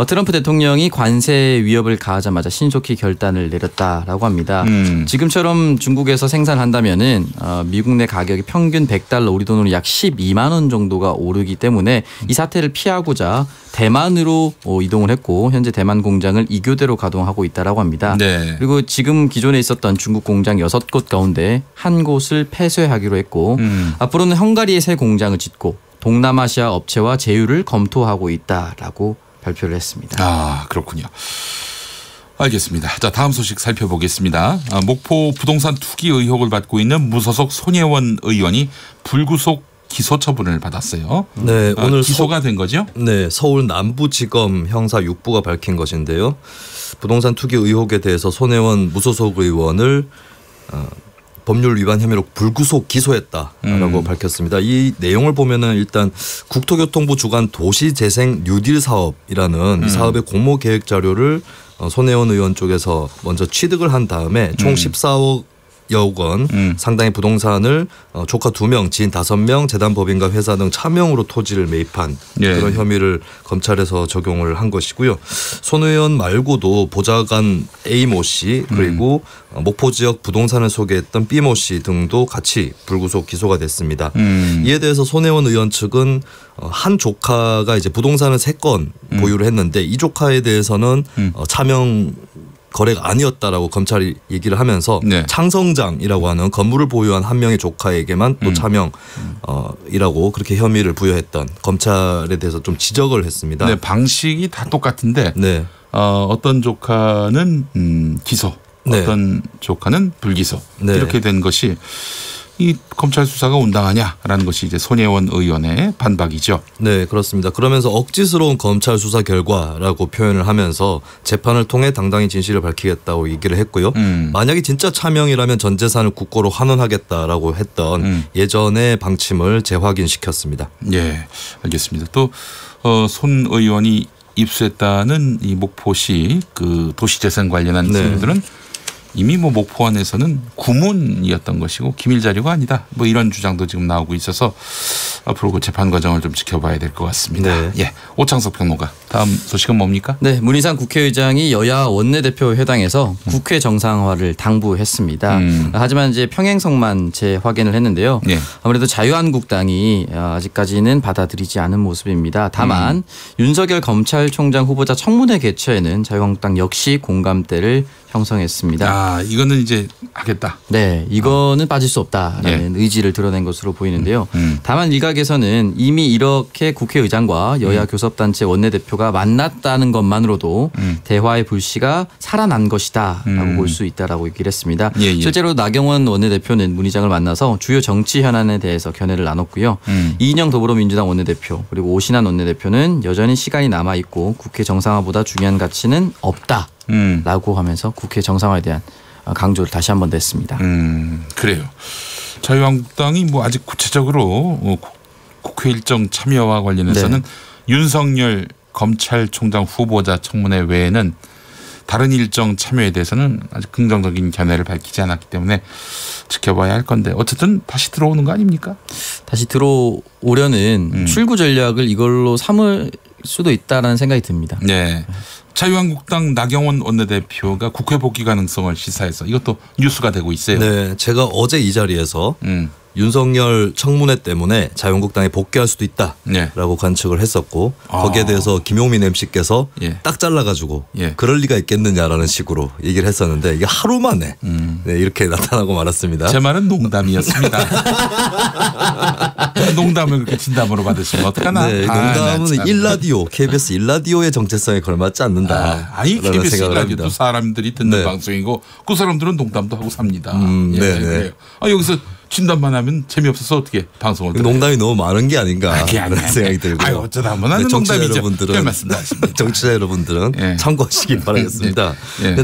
트럼프 대통령이 관세 위협을 가하자마자 신속히 결단을 내렸다라고 합니다. 지금처럼 중국에서 생산한다면은 미국 내 가격이 평균 $100, 우리 돈으로 약 12만 원 정도가 오르기 때문에 이 사태를 피하고자 대만으로 이동을 했고 현재 대만 공장을 2교대로 가동하고 있다라고 합니다. 그리고 지금 기존에 있었던 중국 공장 6곳 가운데 한 곳을 폐쇄하기로 했고 앞으로는 헝가리에 새 공장을 짓고 동남아시아 업체와 제휴를 검토하고 있다라고 발표를 했습니다. 그렇군요. 알겠습니다. 자, 다음 소식 살펴보겠습니다. 목포 부동산 투기 의혹을 받고 있는 무소속 손혜원 의원이 불구속 기소 처분을 받았어요. 네, 오늘 기소가 된 거죠? 네, 서울 남부지검 형사 6부가 밝힌 것인데요. 부동산 투기 의혹에 대해서 손혜원 무소속 의원을 법률 위반 혐의로 불구속 기소했다라고 밝혔습니다. 이 내용을 보면은 일단 국토교통부 주관 도시재생 뉴딜 사업이라는 이 사업의 공모 계획 자료를 손혜원 의원 쪽에서 먼저 취득을 한 다음에 총 14억 원 상당의 부동산을 조카 2명, 지인 5명, 재단법인과 회사 등 차명으로 토지를 매입한 그런 혐의를 검찰에서 적용을 한 것이고요. 손 의원 말고도 보좌관 A모 씨 그리고 목포 지역 부동산을 소개했던 B모 씨 등도 같이 불구속 기소가 됐습니다. 이에 대해서 손혜원 의원 측은 한 조카가 이제 부동산을 3건 보유를 했는데 이 조카에 대해서는 차명 거래가 아니었다라고 검찰이 얘기를 하면서 창성장이라고 하는 건물을 보유한 한 명의 조카에게만 또 차명이라고 그렇게 혐의를 부여했던 검찰에 대해서 좀 지적을 했습니다. 네, 방식이 다 똑같은데 어떤 조카는 기소, 어떤 조카는 불기소 이렇게 된 것이 이 검찰 수사가 온당하냐라는 것이 이제 손혜원 의원의 반박이죠. 네, 그렇습니다. 그러면서 억지스러운 검찰 수사 결과라고 표현을 하면서 재판을 통해 당당히 진실을 밝히겠다고 얘기를 했고요. 만약에 진짜 차명이라면 전 재산을 국고로 환원하겠다라고 했던 예전의 방침을 재확인시켰습니다. 네, 알겠습니다. 또 손 의원이 입수했다는 이 목포시 그 도시재생 관련한 서류들은 이미 목포 안에서는 구문이었던 것이고 기밀 자료가 아니다. 이런 주장도 지금 나오고 있어서 앞으로 그 재판 과정을 좀 지켜봐야 될 것 같습니다. 오창석 평론가, 다음 소식은 뭡니까? 네, 문희상 국회의장이 여야 원내대표 회당에서 국회 정상화를 당부했습니다. 하지만 이제 평행성만 재확인을 했는데요. 아무래도 자유한국당이 아직까지는 받아들이지 않은 모습입니다. 다만 윤석열 검찰총장 후보자 청문회 개최에는 자유한국당 역시 공감대를 형성했습니다. 이거는 이제 하겠다. 네, 이거는 빠질 수 없다라는 의지를 드러낸 것으로 보이는데요. 다만 일각에서는 이미 이렇게 국회의장과 여야 교섭단체 원내대표가 만났다는 것만으로도 대화의 불씨가 살아난 것이다라고 볼 수 있다라고 얘기를 했습니다. 실제로 나경원 원내대표는 문 의장을 만나서 주요 정치 현안에 대해서 견해를 나눴고요. 이인영 더불어민주당 원내대표 그리고 오신환 원내대표는 여전히 시간이 남아있고 국회 정상화보다 중요한 가치는 없다. 라고 하면서 국회 정상화에 대한 강조를 다시 한번 냈습니다. 그래요. 자유한국당이 아직 구체적으로 국회 일정 참여와 관련해서는 윤석열 검찰총장 후보자 청문회 외에는 다른 일정 참여에 대해서는 아주 긍정적인 견해를 밝히지 않았기 때문에 지켜봐야 할 건데 어쨌든 다시 들어오는 거 아닙니까? 다시 들어오려는 출구 전략을 이걸로 삼을 수도 있다라는 생각이 듭니다. 네. 자유한국당 나경원 원내대표가 국회 복귀 가능성을 시사해서 이것도 뉴스가 되고 있어요. 네, 제가 어제 이 자리에서 윤석열 청문회 때문에 자유한국당에 복귀할 수도 있다라고 관측을 했었고 거기에 대해서 김용민 MC께서 딱 잘라가지고 그럴 리가 있겠느냐라는 식으로 얘기를 했었는데 이게 하루 만에 이렇게 나타나고 말았습니다. 제 말은 농담이었습니다. 농담을 그렇게 진담으로 받으시면 어떡하나. 네, 농담은 일라디오 KBS 일라디오의 정체성에 걸맞지 않는다. 아니 KBS 일라디오도 사람들이 듣는 방송이고 그 사람들은 농담도 하고 삽니다. 네. 여기서 진담만 하면 재미없어서 어떻게 방송을 들어요? 농담이 너무 많은 게 아닌가 그런 생각이 들고요. 어쩌다 보면 하는 농담이죠. 정치자 여러분들은 참고하시기 바라겠습니다.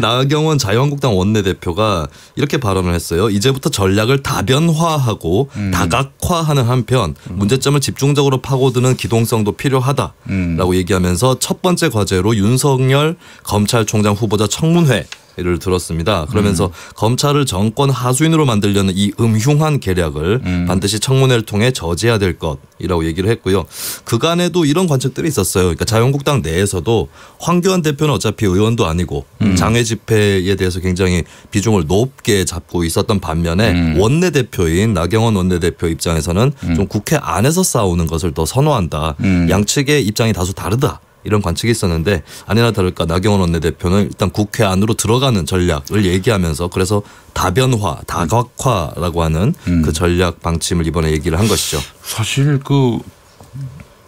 나경원 자유한국당 원내대표가 이렇게 발언을 했어요. 이제부터 전략을 다변화하고 다각화하는 한편 문제점을 집중적으로 파고드는 기동성도 필요하다라고 얘기하면서 첫 번째 과제로 윤석열 검찰총장 후보자 청문회 를 들었습니다. 그러면서 검찰을 정권 하수인으로 만들려는 이 음흉한 계략을 반드시 청문회를 통해 저지해야 될 것이라고 얘기를 했고요. 그간에도 이런 관측들이 있었어요. 그러니까 자유한국당 내에서도 황교안 대표는 어차피 의원도 아니고 장외 집회에 대해서 굉장히 비중을 높게 잡고 있었던 반면에 원내대표인 나경원 원내대표 입장에서는 좀 국회 안에서 싸우는 것을 더 선호한다. 양측의 입장이 다소 다르다. 이런 관측이 있었는데 아니나 다를까 나경원 원내대표는 일단 국회 안으로 들어가는 전략을 얘기하면서 그래서 다변화, 다각화라고 하는 그 전략 방침을 이번에 얘기를 한 것이죠. 사실 그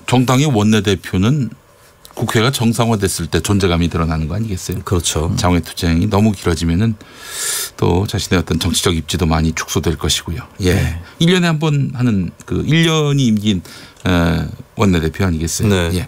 정당의 원내대표는 국회가 정상화됐을 때 존재감이 드러나는 거 아니겠어요? 그렇죠. 장외투쟁이 너무 길어지면은 또 자신의 어떤 정치적 입지도 많이 축소될 것이고요. 1년에 한 번 하는 그 1년이 임긴 원내대표 아니겠어요? 네.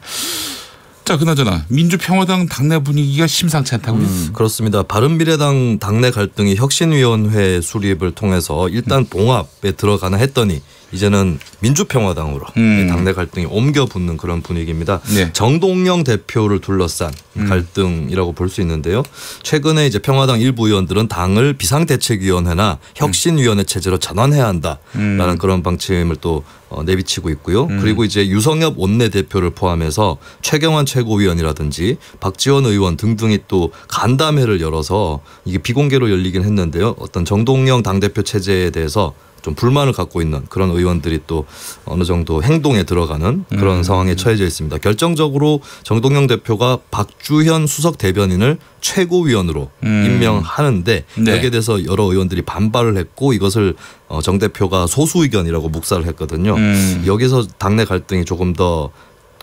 자, 그나저나 민주평화당 당내 분위기가 심상치 않다고요? 그렇습니다. 바른미래당 당내 갈등이 혁신위원회 수립을 통해서 일단 봉합에 들어가나 했더니 이제는 민주평화당으로 당내 갈등이 옮겨 붙는 그런 분위기입니다. 정동영 대표를 둘러싼 갈등이라고 볼 수 있는데요. 최근에 이제 평화당 일부 의원들은 당을 비상대책위원회나 혁신위원회 체제로 전환해야 한다라는 그런 방침을 또 내비치고 있고요. 그리고 이제 유성엽 원내대표를 포함해서 최경환 최고위원이라든지 박지원 의원 등등이 또 간담회를 열어서 이게 비공개로 열리긴 했는데요. 어떤 정동영 당대표 체제에 대해서 좀 불만을 갖고 있는 그런 의원들이 또 어느 정도 행동에 들어가는 그런 상황에 처해져 있습니다. 결정적으로 정동영 대표가 박주현 수석 대변인을 최고위원으로 임명하는데 여기에 대해서 여러 의원들이 반발을 했고 이것을 정 대표가 소수 의견이라고 묵살을 했거든요. 여기서 당내 갈등이 조금 더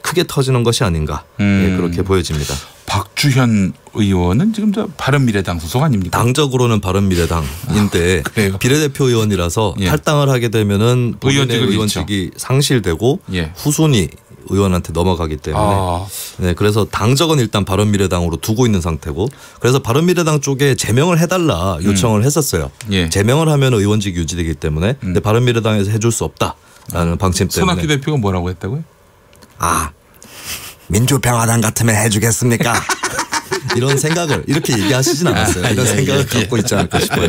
크게 터지는 것이 아닌가 그렇게 보여집니다. 박주현 의원은 지금 저 바른미래당 소속 아닙니까? 당적으로는 바른미래당인데 비례대표 의원이라서 탈당을 하게 되면은 본인의 의원직이 상실되고 후순위 의원한테 넘어가기 때문에 그래서 당적은 일단 바른미래당으로 두고 있는 상태고 그래서 바른미래당 쪽에 제명을 해달라 요청을 했었어요. 제명을 하면 의원직 유지되기 때문에 근데 바른미래당에서 해줄 수 없다라는 방침 때문에. 손학규 대표가 뭐라고 했다고요? 민주평화당 같으면 해주겠습니까? 이런 생각을 이렇게 얘기하시진 않았어요. 이런 생각을 갖고 있지 않을까 싶어요.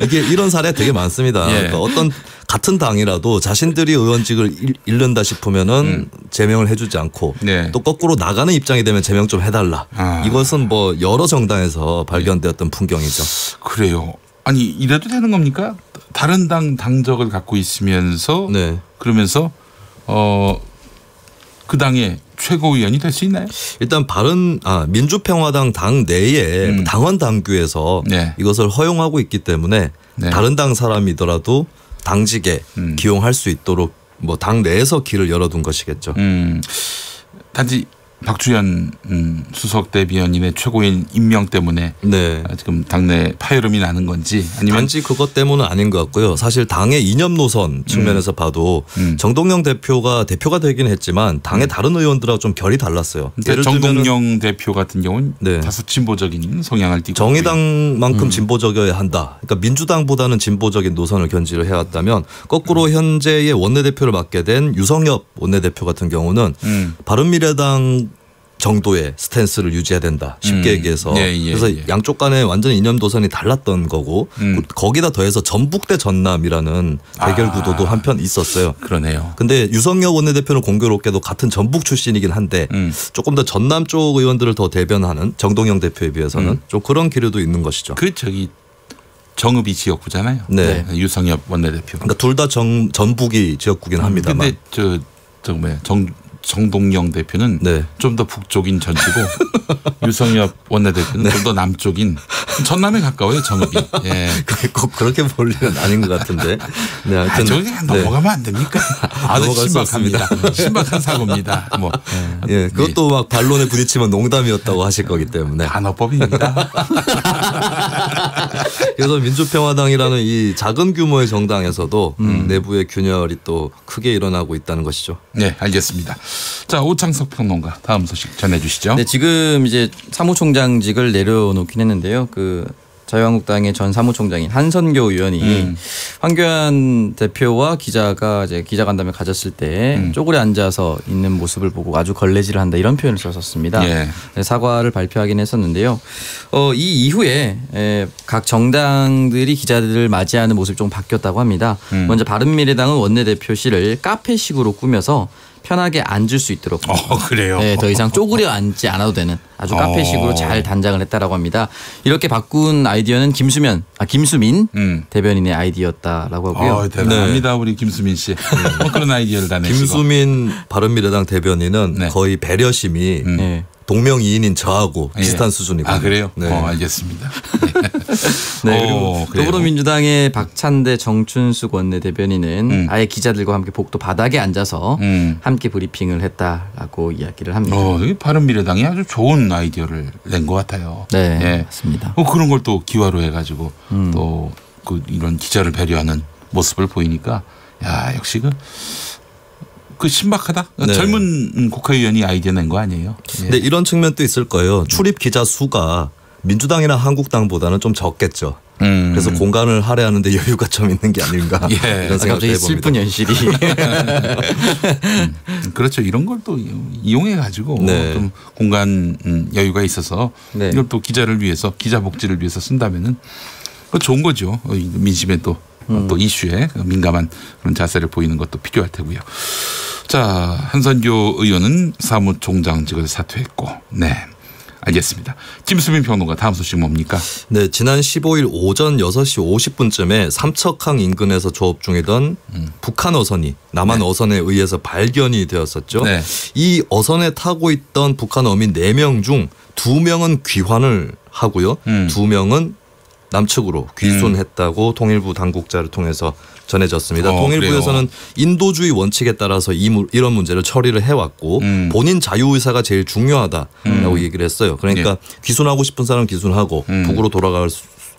이게 이런 사례 되게 많습니다. 그러니까 어떤 같은 당이라도 자신들이 의원직을 잃는다 싶으면은 제명을 해주지 않고 또 거꾸로 나가는 입장이 되면 제명 좀 해달라. 이것은 뭐 여러 정당에서 발견되었던 풍경이죠. 그래요. 아니 이래도 되는 겁니까? 다른 당 당적을 갖고 있으면서 그러면서 그 당의 최고위원이 될 수 있나요? 일단 민주평화당 당 내에 당원 당규에서 이것을 허용하고 있기 때문에 다른 당 사람이더라도 당직에 기용할 수 있도록 뭐 당 내에서 길을 열어둔 것이겠죠. 단지 박주현 수석 대변인의 최고위원 임명 때문에 지금 당내 파열음이 나는 건지 아니면 단지 그것 때문은 아닌 것 같고요. 사실 당의 이념 노선 측면에서 봐도 정동영 대표가 되긴 했지만 당의 다른 의원들하고 좀 결이 달랐어요. 정동영 대표 같은 경우는 다소 진보적인 성향을 띠고 정의당만큼 진보적이어야 한다. 그러니까 민주당보다는 진보적인 노선을 견지를 해왔다면 거꾸로 현재의 원내대표를 맡게 된 유성엽 원내대표 같은 경우는 바른미래당 정도의 스탠스를 유지해야 된다. 쉽게 얘기해서. 그래서 예. 양쪽 간에 완전히 이념 도선이 달랐던 거고 거기다 더해서 전북대 전남이라는 대결 구도도 한편 있었어요. 그러네요. 근데 유성엽 원내대표는 공교롭게도 같은 전북 출신이긴 한데 조금 더 전남 쪽 의원들을 더 대변하는 정동영 대표에 비해서는 좀 그런 기류도 있는 것이죠. 그 저기 정읍이 지역구잖아요. 네. 유성엽 원내대표. 그러니까 둘 다 전북이 지역구긴 합니다만. 근데 저 뭐야 정동영 대표는 좀 더 북쪽인 전지고 유성엽 원내대표는 좀 더 남쪽인 전남에 가까워요. 정읍이. 예. 꼭 그렇게 볼 일은 아닌 것 같은데. 네, 하여튼 저기 넘어가면 안 됩니까? 아주 신박합니다. 신박한 사고입니다. 뭐. 예, 그것도 막 반론에 부딪히면 농담이었다고 하실 거기 때문에. 단어법입니다. 그래서 민주평화당이라는 이 작은 규모의 정당에서도 내부의 균열이 또 크게 일어나고 있다는 것이죠. 네, 알겠습니다. 자, 오창석 평론가 다음 소식 전해주시죠. 네, 지금 이제 사무총장직을 내려놓긴 했는데요. 그 자유한국당의 전 사무총장인 한선교 의원이 황교안 대표와 기자가 이제 기자간담회 가졌을 때 쪼그려 앉아서 있는 모습을 보고 아주 걸레질을 한다 이런 표현을 썼었습니다. 예. 네, 사과를 발표하긴 했었는데요. 이 이후에 각 정당들이 기자들을 맞이하는 모습이 좀 바뀌었다고 합니다. 먼저 바른미래당은 원내대표실을 카페식으로 꾸며서 편하게 앉을 수 있도록. 그래요? 네, 더 이상 쪼그려 앉지 않아도 되는 아주 카페식으로 잘 단장을 했다라고 합니다. 이렇게 바꾼 아이디어는 김수민 대변인의 아이디어였다라고 하고요. 대단합니다. 우리 김수민 씨. 그런 아이디어를 다 내시고. 김수민 바른미래당 대변인은 거의 배려심이 동명이인인 저하고 비슷한 수준이거든요. 아, 그래요? 네. 알겠습니다. 네, 그리고 더불어민주당의 박찬대 정춘숙 원내대변인은 아예 기자들과 함께 복도 바닥에 앉아서 함께 브리핑을 했다라고 이야기를 합니다. 바른미래당이 아주 좋은 아이디어를 낸 것 같아요. 네, 맞습니다. 그런 걸 또 기화로 해가지고 또 이런 기자를 배려하는 모습을 보이니까 역시 그 신박하다. 네. 젊은 국회의원이 아이디어 낸 거 아니에요? 근데 이런 측면도 있을 거예요. 출입 기자 수가 민주당이나 한국당보다는 좀 적겠죠. 그래서 공간을 할애하는데 여유가 좀 있는 게 아닌가 이런 생각도 해봅니다. 슬픈 현실이. 그렇죠. 이런 걸 또 이용해 가지고 좀 공간 여유가 있어서 이걸 또 기자를 위해서 기자 복지를 위해서 쓴다면은 좋은 거죠. 민심에 또 이슈에 민감한 그런 자세를 보이는 것도 필요할 테고요. 자, 한선교 의원은 사무총장직을 사퇴했고, 네. 알겠습니다. 김수민 평론가 다음 소식 뭡니까? 네, 지난 15일 오전 6시 50분쯤에 삼척항 인근에서 조업 중이던 북한 어선이 남한 어선에 의해서 발견이 되었었죠. 네. 이 어선에 타고 있던 북한 어민 4명 중 2명은 귀환을 하고요. 2명은 남측으로 귀순했다고 통일부 당국자를 통해서 전해졌습니다. 통일부에서는 인도주의 원칙에 따라서 이런 문제를 처리를 해왔고 본인 자유의사가 제일 중요하다라고 얘기를 했어요. 그러니까 귀순하고 싶은 사람은 귀순하고 북으로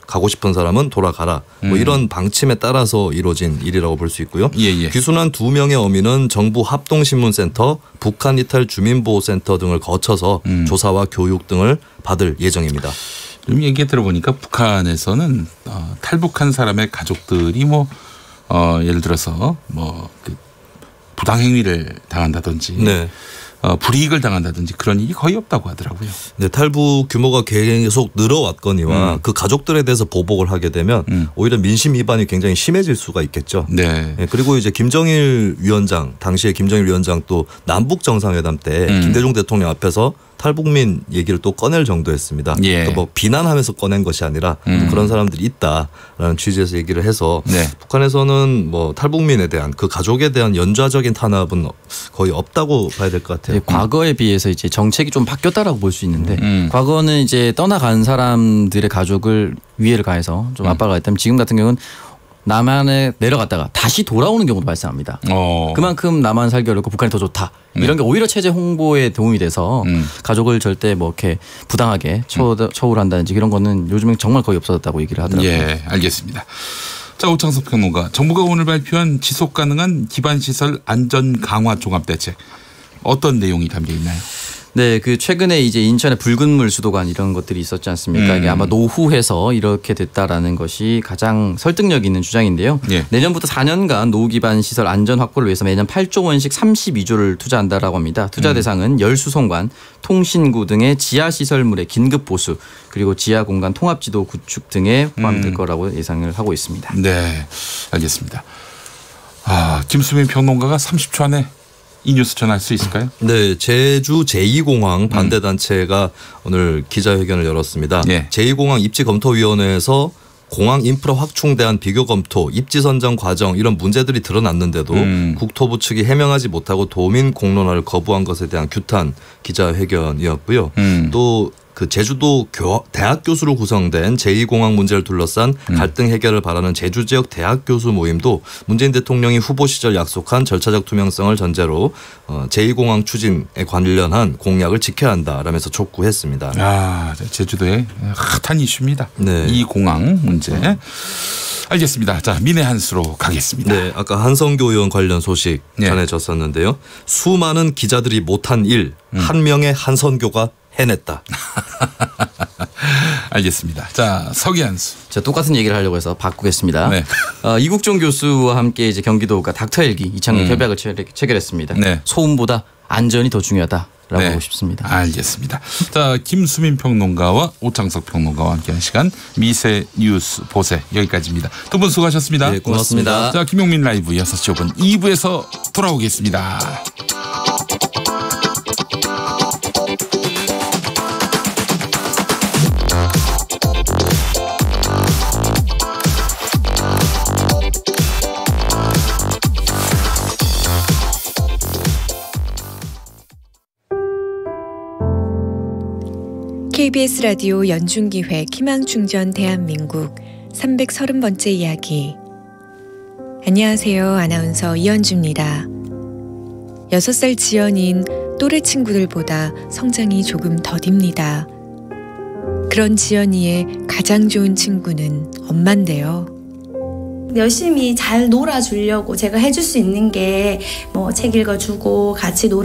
가고 싶은 사람은 돌아가라. 뭐 이런 방침에 따라서 이루어진 일이라고 볼 수 있고요. 귀순한 2명의 어민은 정부 합동신문센터, 북한 이탈 주민보호센터 등을 거쳐서 조사와 교육 등을 받을 예정입니다. 좀 얘기 들어보니까 북한에서는 탈북한 사람의 가족들이 예를 들어서 그 부당행위를 당한다든지 불이익을 당한다든지 그런 일이 거의 없다고 하더라고요. 네, 탈북 규모가 계속 늘어왔거니와 그 가족들에 대해서 보복을 하게 되면 오히려 민심 위반이 굉장히 심해질 수가 있겠죠. 네. 그리고 이제 김정일 위원장, 당시에 김정일 위원장 또 남북 정상회담 때 김대중 대통령 앞에서 탈북민 얘기를 또 꺼낼 정도였습니다. 그러니까 비난하면서 꺼낸 것이 아니라 그런 사람들이 있다라는 취지에서 얘기를 해서 북한에서는 탈북민에 대한 그 가족에 대한 연좌적인 탄압은 거의 없다고 봐야 될 것 같아요. 과거에 비해서 이제 정책이 좀 바뀌었다라고 볼 수 있는데 과거는 이제 떠나간 사람들의 가족을 위해를 가해서 좀 압박을 했다면 지금 같은 경우는 남한에 내려갔다가 다시 돌아오는 경우도 발생합니다. 그만큼 남한 살기 어렵고 북한이 더 좋다. 이런 게 오히려 체제 홍보에 도움이 돼서 가족을 절대 이렇게 부당하게 처우한다든지 이런 거는 요즘엔 정말 거의 없어졌다고 얘기를 하더라고요. 예, 알겠습니다. 자, 오창석 평론가, 정부가 오늘 발표한 지속 가능한 기반시설 안전 강화 종합대책 어떤 내용이 담겨 있나요? 네, 그 최근에 이제 인천의 붉은물 수도관 이런 것들이 있었지 않습니까? 이게 아마 노후해서 이렇게 됐다라는 것이 가장 설득력 있는 주장인데요. 예. 내년부터 4년간 노후 기반 시설 안전 확보를 위해서 매년 8조 원씩 32조를 투자한다라고 합니다. 투자 대상은 열수송관, 통신구 등의 지하 시설물의 긴급 보수 그리고 지하 공간 통합 지도 구축 등에 포함될 거라고 예상을 하고 있습니다. 네, 알겠습니다. 김수민 평론가가 30초 안에 이 뉴스 전할 수 있을까요? 네, 제주 제2공항 반대단체가 오늘 기자회견을 열었습니다. 예. 제2공항 입지검토위원회에서 공항 인프라 확충에 대한 비교 검토, 입지 선정 과정 이런 문제들이 드러났는데도 국토부 측이 해명하지 못하고 도민 공론화를 거부한 것에 대한 규탄 기자회견이었고요. 또 그 제주도 대학 교수로 구성된 제2공항 문제를 둘러싼 갈등 해결을 바라는 제주 지역 대학 교수 모임도 문재인 대통령이 후보 시절 약속한 절차적 투명성을 전제로 제2공항 추진에 관련한 공약을 지켜야 한다라면서 촉구했습니다. 제주도의 핫한 이슈입니다. 네. 이 공항 문제. 알겠습니다. 자, 민의 한수로 가겠습니다. 네, 아까 한성교 의원 관련 소식 전해졌었는데요. 수많은 기자들이 못한 일, 한 명의 한선교가 해냈다. 알겠습니다. 자, 서기한수. 제가 똑같은 얘기를 하려고 해서 바꾸겠습니다. 네. 이국종 교수와 함께 이제 경기도가 닥터헬기 이창용 협약을 체결했습니다. 네. 소음보다 안전이 더 중요하다라고 하고 싶습니다. 알겠습니다. 자, 김수민 평론가와 오창석 평론가와 함께한 시간 미세 뉴스 보세 여기까지입니다. 두 분 수고하셨습니다. 네, 고맙습니다. 자, 김용민 라이브 6시 5분 2부에서 돌아오겠습니다. KBS 라디오 연중기획 희망충전 대한민국 330번째 이야기. 안녕하세요. 아나운서 이현주입니다. 6살 지연인 또래 친구들보다 성장이 조금 더딥니다. 그런 지연이의 가장 좋은 친구는 엄마인데요. 열심히 잘 놀아주려고 제가 해줄 수 있는 게 뭐 책 읽어주고 같이 놀아